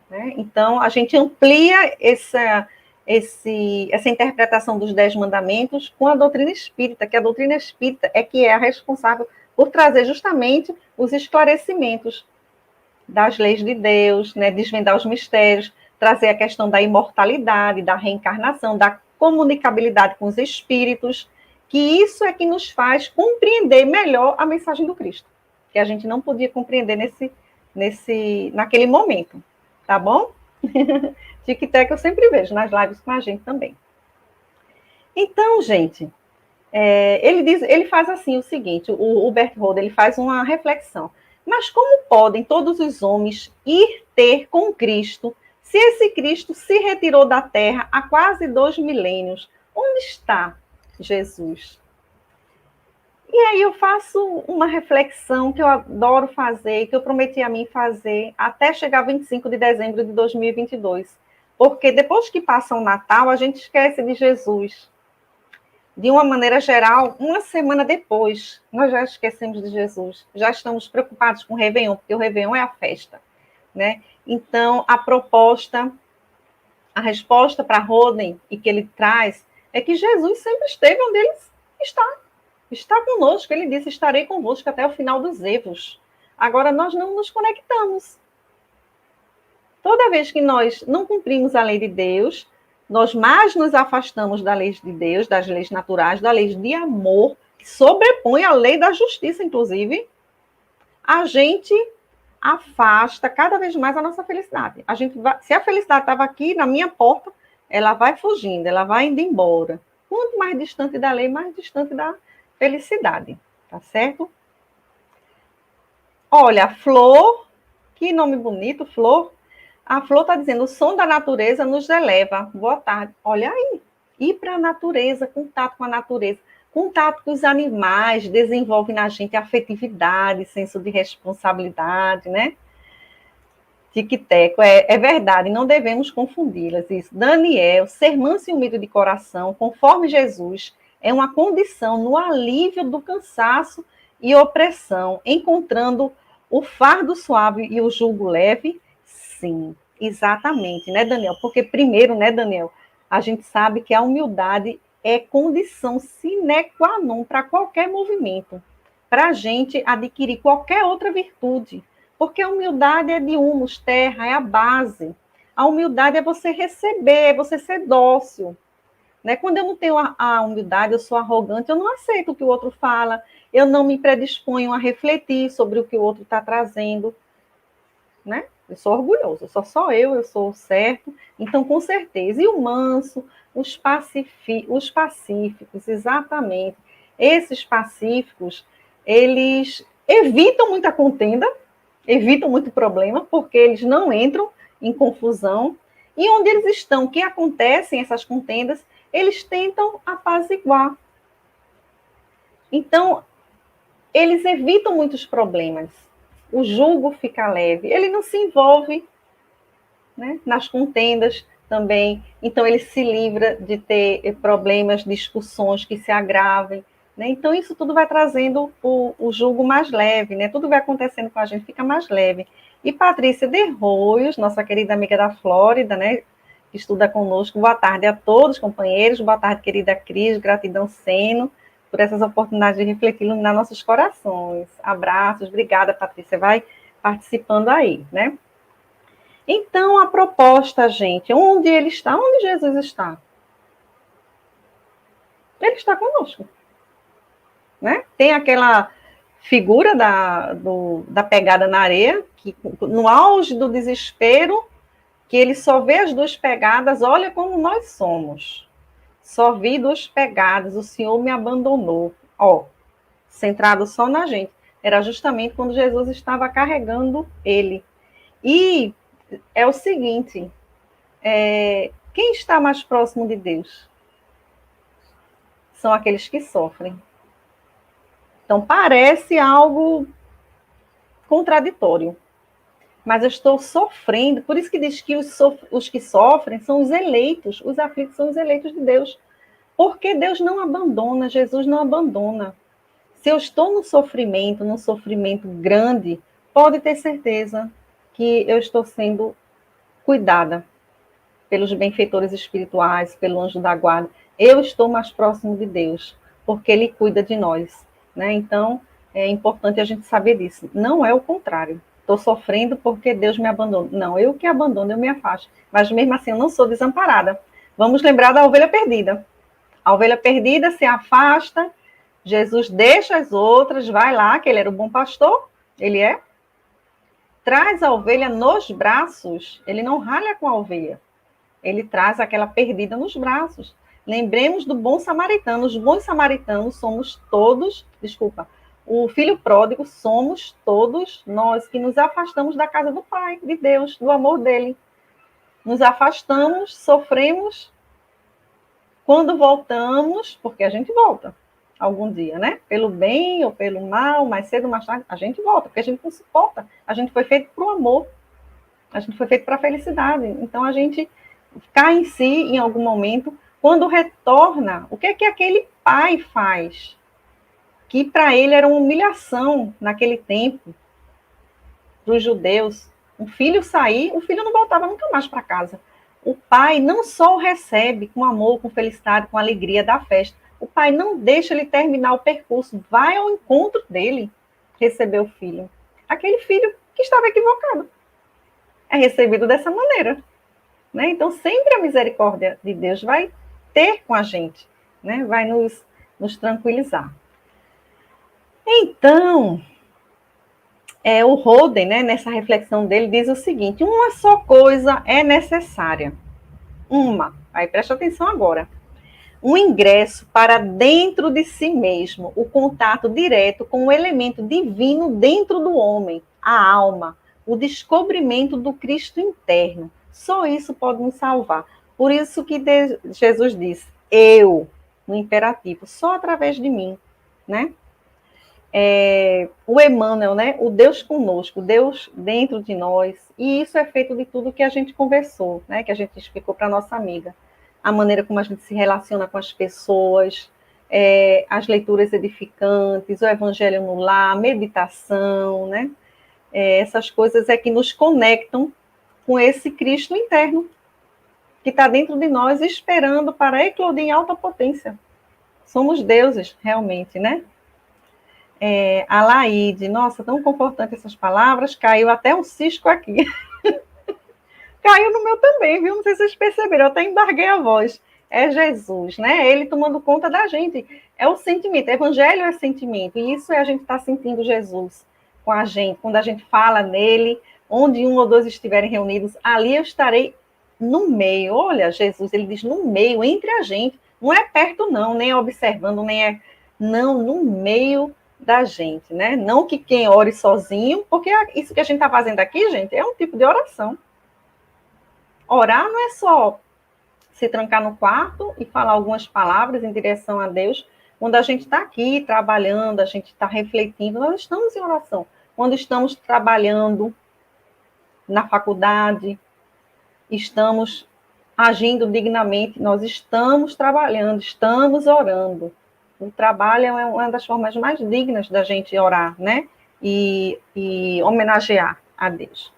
né? Então, a gente amplia essa interpretação dos 10 mandamentos com a doutrina espírita, que a doutrina espírita é que é a responsável por trazer justamente os esclarecimentos das leis de Deus, né? Desvendar os mistérios, trazer a questão da imortalidade, da reencarnação, da comunicabilidade com os espíritos, que isso é que nos faz compreender melhor a mensagem do Cristo, que a gente não podia compreender naquele momento, tá bom? Tic-tac eu sempre vejo nas lives com a gente também. Então, gente, ele faz assim o seguinte, o Bert Roda, ele faz uma reflexão. Mas como podem todos os homens ir ter com Cristo, se esse Cristo se retirou da terra há quase 2 milênios? Onde está Jesus? E aí eu faço uma reflexão que eu adoro fazer, que eu prometi a mim fazer até chegar 25 de dezembro de 2022. Porque depois que passa o Natal, a gente esquece de Jesus. De uma maneira geral, uma semana depois, nós já esquecemos de Jesus. Já estamos preocupados com o Réveillon, porque o Réveillon é a festa, né? Então, a resposta para Roden, e que ele traz, é que Jesus sempre esteve onde ele está conosco. Ele disse, estarei convosco até o final dos erros. Agora, nós não nos conectamos. Toda vez que nós não cumprimos a lei de Deus, nós mais nos afastamos da lei de Deus, das leis naturais, da lei de amor, que sobrepõe a lei da justiça, inclusive, a gente afasta cada vez mais a nossa felicidade. Se a felicidade estava aqui na minha porta, ela vai fugindo, ela vai indo embora. Quanto mais distante da lei, mais distante da felicidade, tá certo? Olha, a Flor, que nome bonito, Flor. A Flor está dizendo, o som da natureza nos eleva. Boa tarde. Olha aí, ir para a natureza, contato com a natureza, contato com os animais, desenvolve na gente afetividade, senso de responsabilidade, né? Tic-teco, é verdade, não devemos confundi-las. Isso. Daniel, ser manso e humilde de coração, conforme Jesus, é uma condição no alívio do cansaço e opressão, encontrando o fardo suave e o jugo leve. Sim, exatamente, né, Daniel? Porque primeiro, né, Daniel, a gente sabe que a humildade é condição sine qua non para qualquer movimento, para a gente adquirir qualquer outra virtude. Porque a humildade é de humus, terra, é a base. A humildade é você receber, é você ser dócil. Né? Quando eu não tenho a humildade, eu sou arrogante, eu não aceito o que o outro fala, eu não me predisponho a refletir sobre o que o outro está trazendo. Né? Eu sou orgulhoso, sou só eu sou o certo. Então, com certeza. E o manso, os pacíficos, exatamente. Esses pacíficos, eles evitam muita contenda, evitam muito problema, porque eles não entram em confusão, e onde eles estão, que acontecem essas contendas, eles tentam apaziguar. Então, eles evitam muitos problemas. O jugo fica leve, ele não se envolve, né, nas contendas também, então ele se livra de ter problemas, discussões que se agravem. Né? Então, isso tudo vai trazendo o jugo mais leve, né? Tudo vai acontecendo com a gente, fica mais leve. E Patrícia de Roios, nossa querida amiga da Flórida, né? Que estuda conosco. Boa tarde a todos, companheiros. Boa tarde, querida Cris. Gratidão, Seno, por essas oportunidades de refletir, iluminar nossos corações. Abraços. Obrigada, Patrícia. Vai participando aí, né? Então, a proposta, gente, onde ele está? Onde Jesus está? Ele está conosco. Né? Tem aquela figura da pegada na areia, que no auge do desespero, que ele só vê as 2 pegadas, olha como nós somos. Só vi 2 pegadas, o Senhor me abandonou. Ó, centrado só na gente. Era justamente quando Jesus estava carregando ele. E é o seguinte, quem está mais próximo de Deus? são aqueles que sofrem. Então, parece algo contraditório, mas eu estou sofrendo, por isso que diz que os que sofrem são os eleitos, os aflitos são os eleitos de Deus, porque Deus não abandona, Jesus não abandona. Se eu estou no sofrimento grande, pode ter certeza que eu estou sendo cuidada pelos benfeitores espirituais, pelo anjo da guarda. Eu estou mais próximo de Deus, porque Ele cuida de nós, né? Então, é importante a gente saber disso. Não é o contrário. Estou sofrendo porque Deus me abandona. Não, eu que abandono, eu me afasto. Mas mesmo assim, eu não sou desamparada. Vamos lembrar da ovelha perdida. A ovelha perdida se afasta, Jesus deixa as outras, vai lá, que ele era o bom pastor, ele é. Traz a ovelha nos braços, ele não ralha com a ovelha. Ele traz aquela perdida nos braços. Lembremos do bom samaritano. Os bons samaritanos somos todos, o filho pródigo somos todos nós que nos afastamos da casa do Pai, de Deus, do amor dele. Nos afastamos, sofremos. Quando voltamos, porque a gente volta algum dia, né? Pelo bem ou pelo mal, mais cedo ou mais tarde, a gente volta, porque a gente não suporta. A gente foi feito para o amor. A gente foi feito para a felicidade. Então, a gente cai em si em algum momento. Quando retorna, o que é que aquele pai faz? Que para ele era uma humilhação naquele tempo, para os judeus. Um filho sair, o filho não voltava nunca mais para casa. O pai não só o recebe com amor, com felicidade, com alegria da festa. O pai não deixa ele terminar o percurso, vai ao encontro dele receber o filho. Aquele filho que estava equivocado. É recebido dessa maneira. Né? Então, sempre a misericórdia de Deus vai ter com a gente, né? Vai nos tranquilizar. Então, o Roden, né, nessa reflexão dele, diz o seguinte: uma só coisa é necessária. Aí presta atenção agora. Um ingresso para dentro de si mesmo, o contato direto com o elemento divino dentro do homem, a alma, o descobrimento do Cristo interno. Só isso pode nos salvar. Por isso que Jesus disse, eu, no imperativo, só através de mim, né? O Emmanuel, né? O Deus conosco, o Deus dentro de nós, e isso é feito de tudo que a gente conversou, né? Que a gente explicou para a nossa amiga. A maneira como a gente se relaciona com as pessoas, as leituras edificantes, o evangelho no lar, a meditação, né? Essas coisas é que nos conectam com esse Cristo interno, que está dentro de nós, esperando para eclodir em alta potência. Somos deuses, realmente, né? A Laide, nossa, tão confortante essas palavras, caiu até um cisco aqui. Caiu no meu também, viu? Não sei se vocês perceberam, eu até embarguei a voz. É Jesus, né? Ele tomando conta da gente. É o sentimento, evangelho é sentimento, e isso é a gente estar sentindo Jesus com a gente. Quando a gente fala nele, onde um ou dois estiverem reunidos, ali eu estarei no meio. Olha, Jesus, ele diz no meio, entre a gente. Não é perto não, nem observando, nem é... Não, no meio da gente, né? Não que quem ore sozinho, porque isso que a gente está fazendo aqui, gente, é um tipo de oração. Orar não é só se trancar no quarto e falar algumas palavras em direção a Deus. Quando a gente está aqui trabalhando, a gente está refletindo, nós estamos em oração. Quando estamos trabalhando na faculdade, estamos agindo dignamente, nós estamos trabalhando, estamos orando. O trabalho é uma das formas mais dignas da gente orar, né? E homenagear a Deus.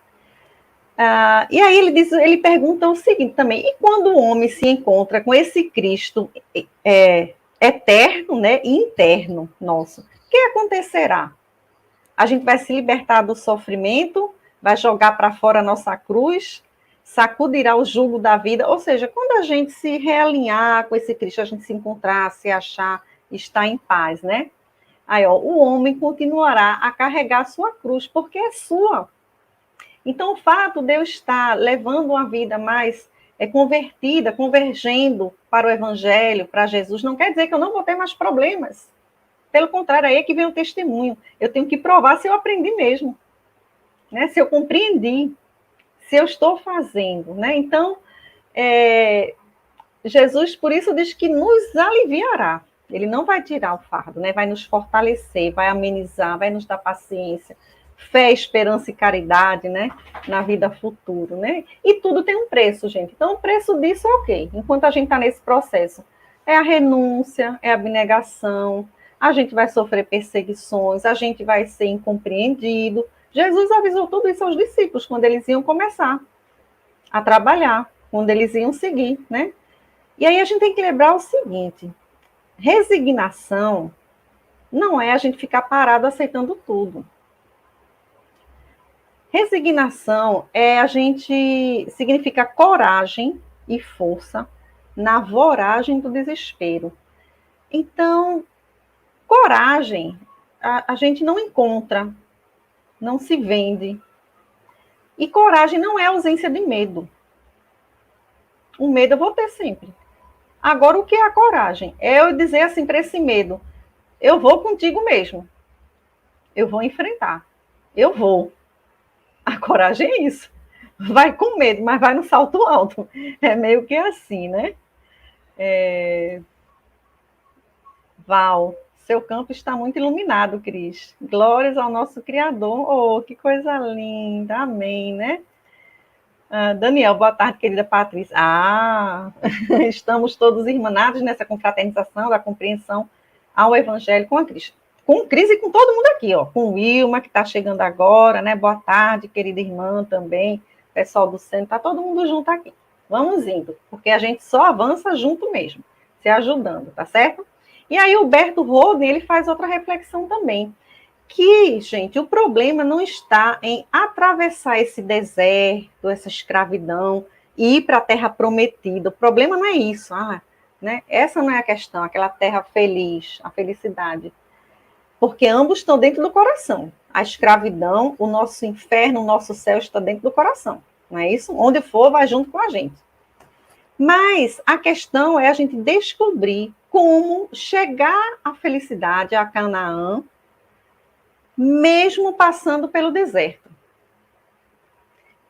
E aí ele pergunta o seguinte também: e quando o homem se encontra com esse Cristo eterno, né, e interno nosso, o que acontecerá? A gente vai se libertar do sofrimento, vai jogar para fora a nossa cruz, sacudirá o jugo da vida, ou seja, quando a gente se realinhar com esse Cristo, a gente se encontrar, se achar, estar em paz, né? Aí, o homem continuará a carregar a sua cruz, porque é sua. Então, o fato de eu estar levando uma vida mais convertida, convergendo para o Evangelho, para Jesus, não quer dizer que eu não vou ter mais problemas. Pelo contrário, aí é que vem o testemunho. Eu tenho que provar se eu aprendi mesmo, né? Se eu compreendi, se eu estou fazendo, né? Então, Jesus, por isso, diz que nos aliviará. Ele não vai tirar o fardo, né? Vai nos fortalecer, vai amenizar, vai nos dar paciência, fé, esperança e caridade, né? Na vida futura, né? E tudo tem um preço, gente. Então, o preço disso é o quê? Enquanto a gente está nesse processo, é a renúncia, é a abnegação, a gente vai sofrer perseguições, a gente vai ser incompreendido. Jesus avisou tudo isso aos discípulos quando eles iam começar a trabalhar, quando eles iam seguir, né? E aí a gente tem que lembrar o seguinte: resignação não é a gente ficar parado aceitando tudo. Resignação é a gente significa coragem e força na voragem do desespero. Então, coragem a gente não encontra, não se vende. E coragem não é ausência de medo. O medo eu vou ter sempre. Agora, o que é a coragem? É eu dizer assim para esse medo: eu vou contigo mesmo. Eu vou enfrentar. Eu vou. A coragem é isso. Vai com medo, mas vai no salto alto. É meio que assim, né? Val, seu campo está muito iluminado, Cris. Glórias ao nosso Criador. Oh, que coisa linda. Amém, né? Daniel, boa tarde, querida Patrícia. Estamos todos irmanados nessa confraternização da compreensão ao Evangelho com a Cris. Com Cris e com todo mundo aqui, ó. Com Wilma, que está chegando agora, né? Boa tarde, querida irmã também. Pessoal do centro, está todo mundo junto aqui. Vamos indo, porque a gente só avança junto mesmo, se ajudando, tá certo? E aí o Berto Roden, ele faz outra reflexão também, que, gente, o problema não está em atravessar esse deserto, essa escravidão, e ir para a terra prometida. O problema não é isso, né? Essa não é a questão, aquela terra feliz, a felicidade. Porque ambos estão dentro do coração. A escravidão, o nosso inferno, o nosso céu está dentro do coração. Não é isso? Onde for, vai junto com a gente. Mas a questão é a gente descobrir como chegar à felicidade, a Canaã, mesmo passando pelo deserto.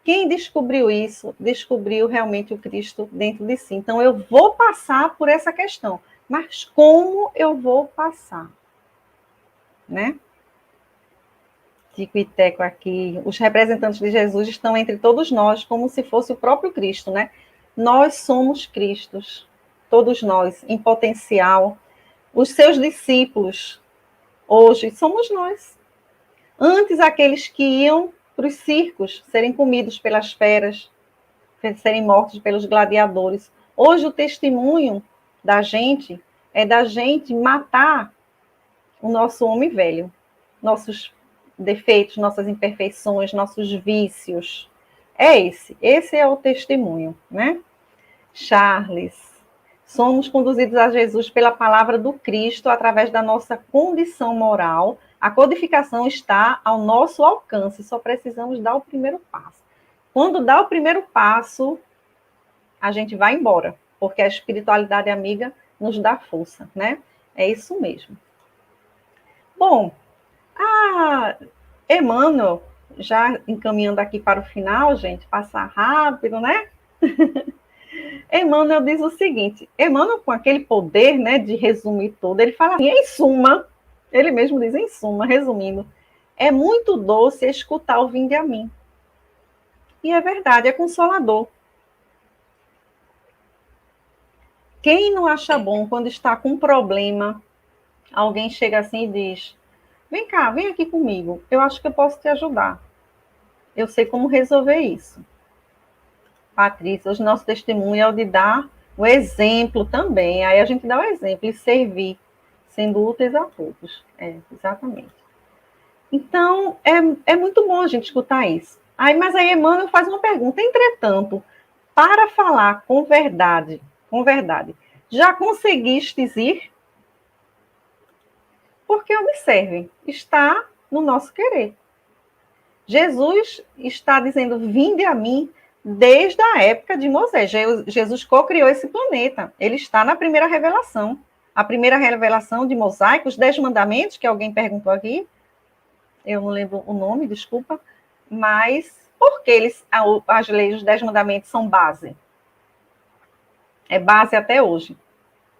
Quem descobriu isso, descobriu realmente o Cristo dentro de si. Então, eu vou passar por essa questão. Mas como eu vou passar? Né? Tico e Teco aqui. Os representantes de Jesus estão entre todos nós, como se fosse o próprio Cristo, né? Nós somos Cristos. Todos nós, em potencial. Os seus discípulos, hoje, somos nós. Antes, aqueles que iam para os circos, serem comidos pelas feras, serem mortos pelos gladiadores. Hoje, o testemunho da gente é da gente matar o nosso homem velho, nossos defeitos, nossas imperfeições, nossos vícios. É esse é o testemunho, né? Charles, somos conduzidos a Jesus pela palavra do Cristo através da nossa condição moral. A codificação está ao nosso alcance, só precisamos dar o primeiro passo. Quando dá o primeiro passo, a gente vai embora, porque a espiritualidade amiga nos dá força, né? É isso mesmo. Bom, Emmanuel, já encaminhando aqui para o final, gente, passar rápido, né? Emmanuel diz o seguinte, Emmanuel, com aquele poder, né, de resumir tudo, ele fala assim, em suma, ele mesmo diz em suma, resumindo, é muito doce escutar o vinde a mim. E é verdade, é consolador. Quem não acha bom quando está com um problema, alguém chega assim e diz, vem cá, vem aqui comigo, eu acho que eu posso te ajudar. Eu sei como resolver isso. Patrícia, hoje nosso testemunho é o de dar o exemplo também. Aí a gente dá o exemplo e servir, sendo úteis a todos. Exatamente. Então, é muito bom a gente escutar isso. Mas aí Emmanuel faz uma pergunta. Entretanto, para falar com verdade, já conseguistes ir? Porque observem, está no nosso querer. Jesus está dizendo, vinde a mim, desde a época de Moisés. Jesus co-criou esse planeta. Ele está na primeira revelação. A primeira revelação de Mosaico, os 10 mandamentos, que alguém perguntou aqui, eu não lembro o nome, desculpa, mas por que as leis, os 10 mandamentos são base? É base até hoje.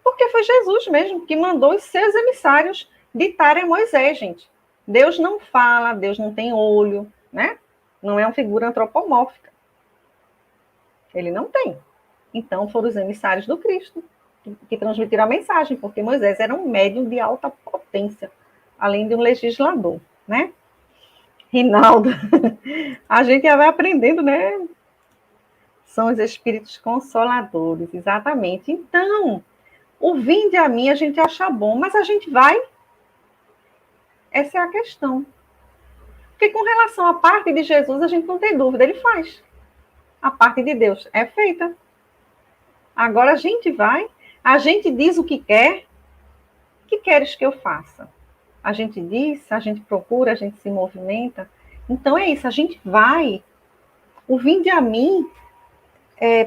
Porque foi Jesus mesmo que mandou os seus emissários ditarem a Moisés, gente. Deus não fala, Deus não tem olho, né? Não é uma figura antropomórfica. Ele não tem. Então, foram os emissários do Cristo que transmitiram a mensagem, porque Moisés era um médium de alta potência, além de um legislador, né? Rinaldo, a gente já vai aprendendo, né? São os espíritos consoladores, exatamente. Então, o vinde a mim a gente acha bom, mas a gente vai? Essa é a questão. Porque com relação à parte de Jesus, a gente não tem dúvida, ele faz. A parte de Deus é feita. Agora a gente vai, a gente diz o que quer. O que queres que eu faça? A gente diz, a gente procura, a gente se movimenta. Então é isso, a gente vai. O vinde a mim,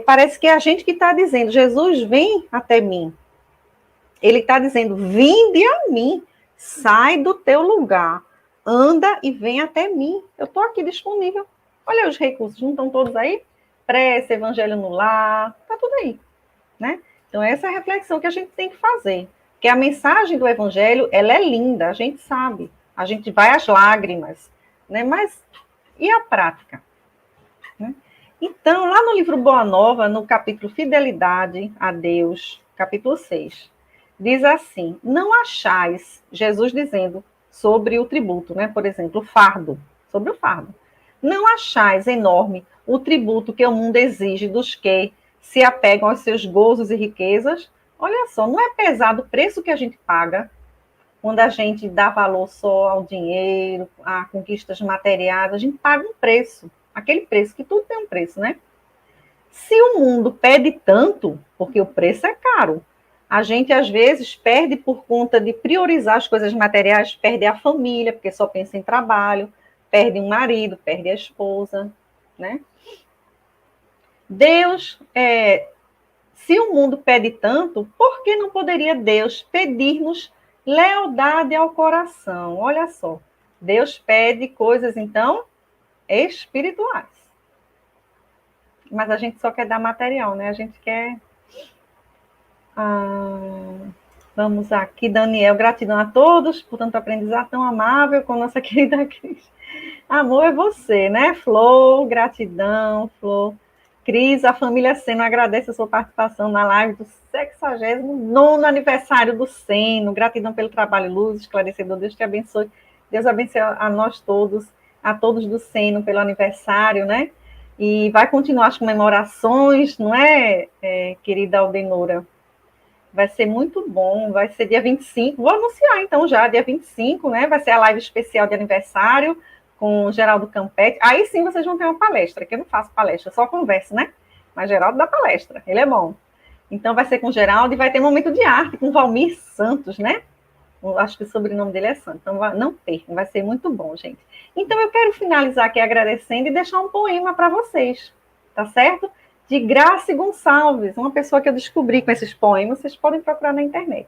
parece que é a gente que está dizendo, Jesus, vem até mim. Ele está dizendo, vinde a mim, sai do teu lugar, anda e vem até mim. Eu estou aqui disponível. Olha os recursos, não estão todos aí? Prece, evangelho no lar, está tudo aí, né? Então essa é a reflexão que a gente tem que fazer. Que a mensagem do evangelho, ela é linda, a gente sabe. A gente vai às lágrimas, né? Mas e a prática? Né? Então, lá no livro Boa Nova, no capítulo Fidelidade a Deus, capítulo 6, diz assim, não achais, Jesus dizendo sobre o tributo, né? Por exemplo, o fardo, sobre o fardo. Não achais enorme o tributo que o mundo exige dos que se apegam aos seus gozos e riquezas? Olha só, não é pesado o preço que a gente paga quando a gente dá valor só ao dinheiro, a conquistas materiais, a gente paga um preço, aquele preço, que tudo tem um preço, né? Se o mundo pede tanto, porque o preço é caro, a gente às vezes perde por conta de priorizar as coisas materiais, perde a família, porque só pensa em trabalho, perde um marido, perde a esposa, né? Deus, se o mundo pede tanto, por que não poderia Deus pedir-nos lealdade ao coração? Olha só, Deus pede coisas, então, espirituais. Mas a gente só quer dar material, né? A gente quer... vamos aqui, Daniel, gratidão a todos por tanto aprendizado tão amável com nossa querida Cris. Amor é você, né, Flor? Gratidão, Flor. Cris, a família Seno agradece a sua participação na live do 69º aniversário do Seno. Gratidão pelo trabalho, luz, esclarecedor. Deus te abençoe. Deus abençoe a nós todos, a todos do Seno pelo aniversário, né? E vai continuar as comemorações, não é, querida Aldenora? Vai ser muito bom, vai ser dia 25, vou anunciar então já, dia 25, né? Vai ser a live especial de aniversário com o Geraldo Campetti. Aí sim vocês vão ter uma palestra, que eu não faço palestra, só converso, né? Mas Geraldo dá palestra, ele é bom. Então vai ser com o Geraldo e vai ter um momento de arte com o Valmir Santos, né? Eu acho que o sobrenome dele é Santos, então não percam, vai ser muito bom, gente. Então eu quero finalizar aqui agradecendo e deixar um poema para vocês, tá certo? De Graça Gonçalves, uma pessoa que eu descobri com esses poemas, vocês podem procurar na internet.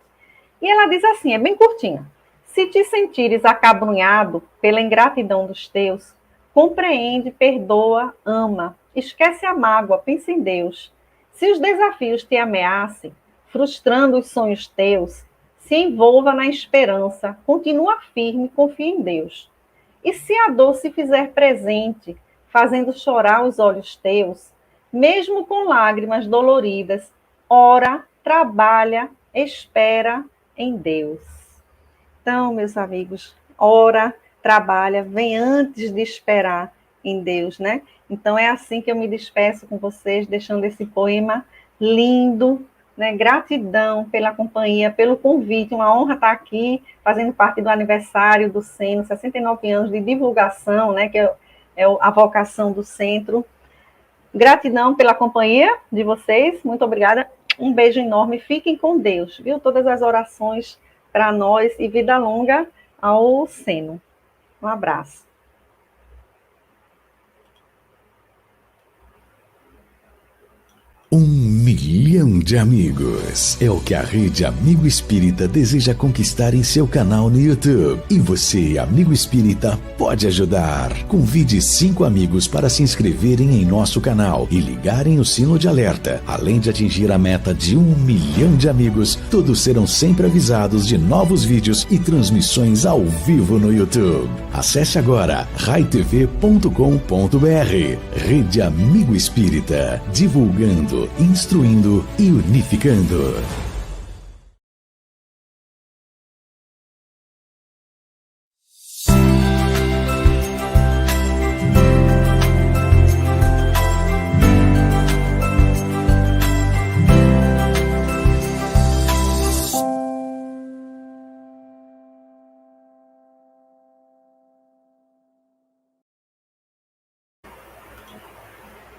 E ela diz assim, é bem curtinha. Se te sentires acabrunhado pela ingratidão dos teus, compreende, perdoa, ama, esquece a mágoa, pensa em Deus. Se os desafios te ameacem, frustrando os sonhos teus, se envolva na esperança, continua firme, confia em Deus. E se a dor se fizer presente, fazendo chorar os olhos teus, mesmo com lágrimas doloridas, ora, trabalha, espera em Deus. Então, meus amigos, ora, trabalha, vem antes de esperar em Deus, né? Então é assim que eu me despeço com vocês, deixando esse poema lindo, né? Gratidão pela companhia, pelo convite, uma honra estar aqui, fazendo parte do aniversário do Seno, 69 anos de divulgação, né? Que é a vocação do centro. Gratidão pela companhia de vocês, muito obrigada. Um beijo enorme, fiquem com Deus, viu? Todas as orações para nós e vida longa ao Seno. Um abraço. Um milhão de amigos. É o que a Rede Amigo Espírita deseja conquistar em seu canal no YouTube. E você, amigo espírita, pode ajudar. Convide 5 amigos para se inscreverem em nosso canal e ligarem o sino de alerta. Além de atingir a meta de 1 milhão de amigos, todos serão sempre avisados de novos vídeos e transmissões ao vivo no YouTube. Acesse agora raitv.com.br. Rede Amigo Espírita, divulgando, instruindo e unificando.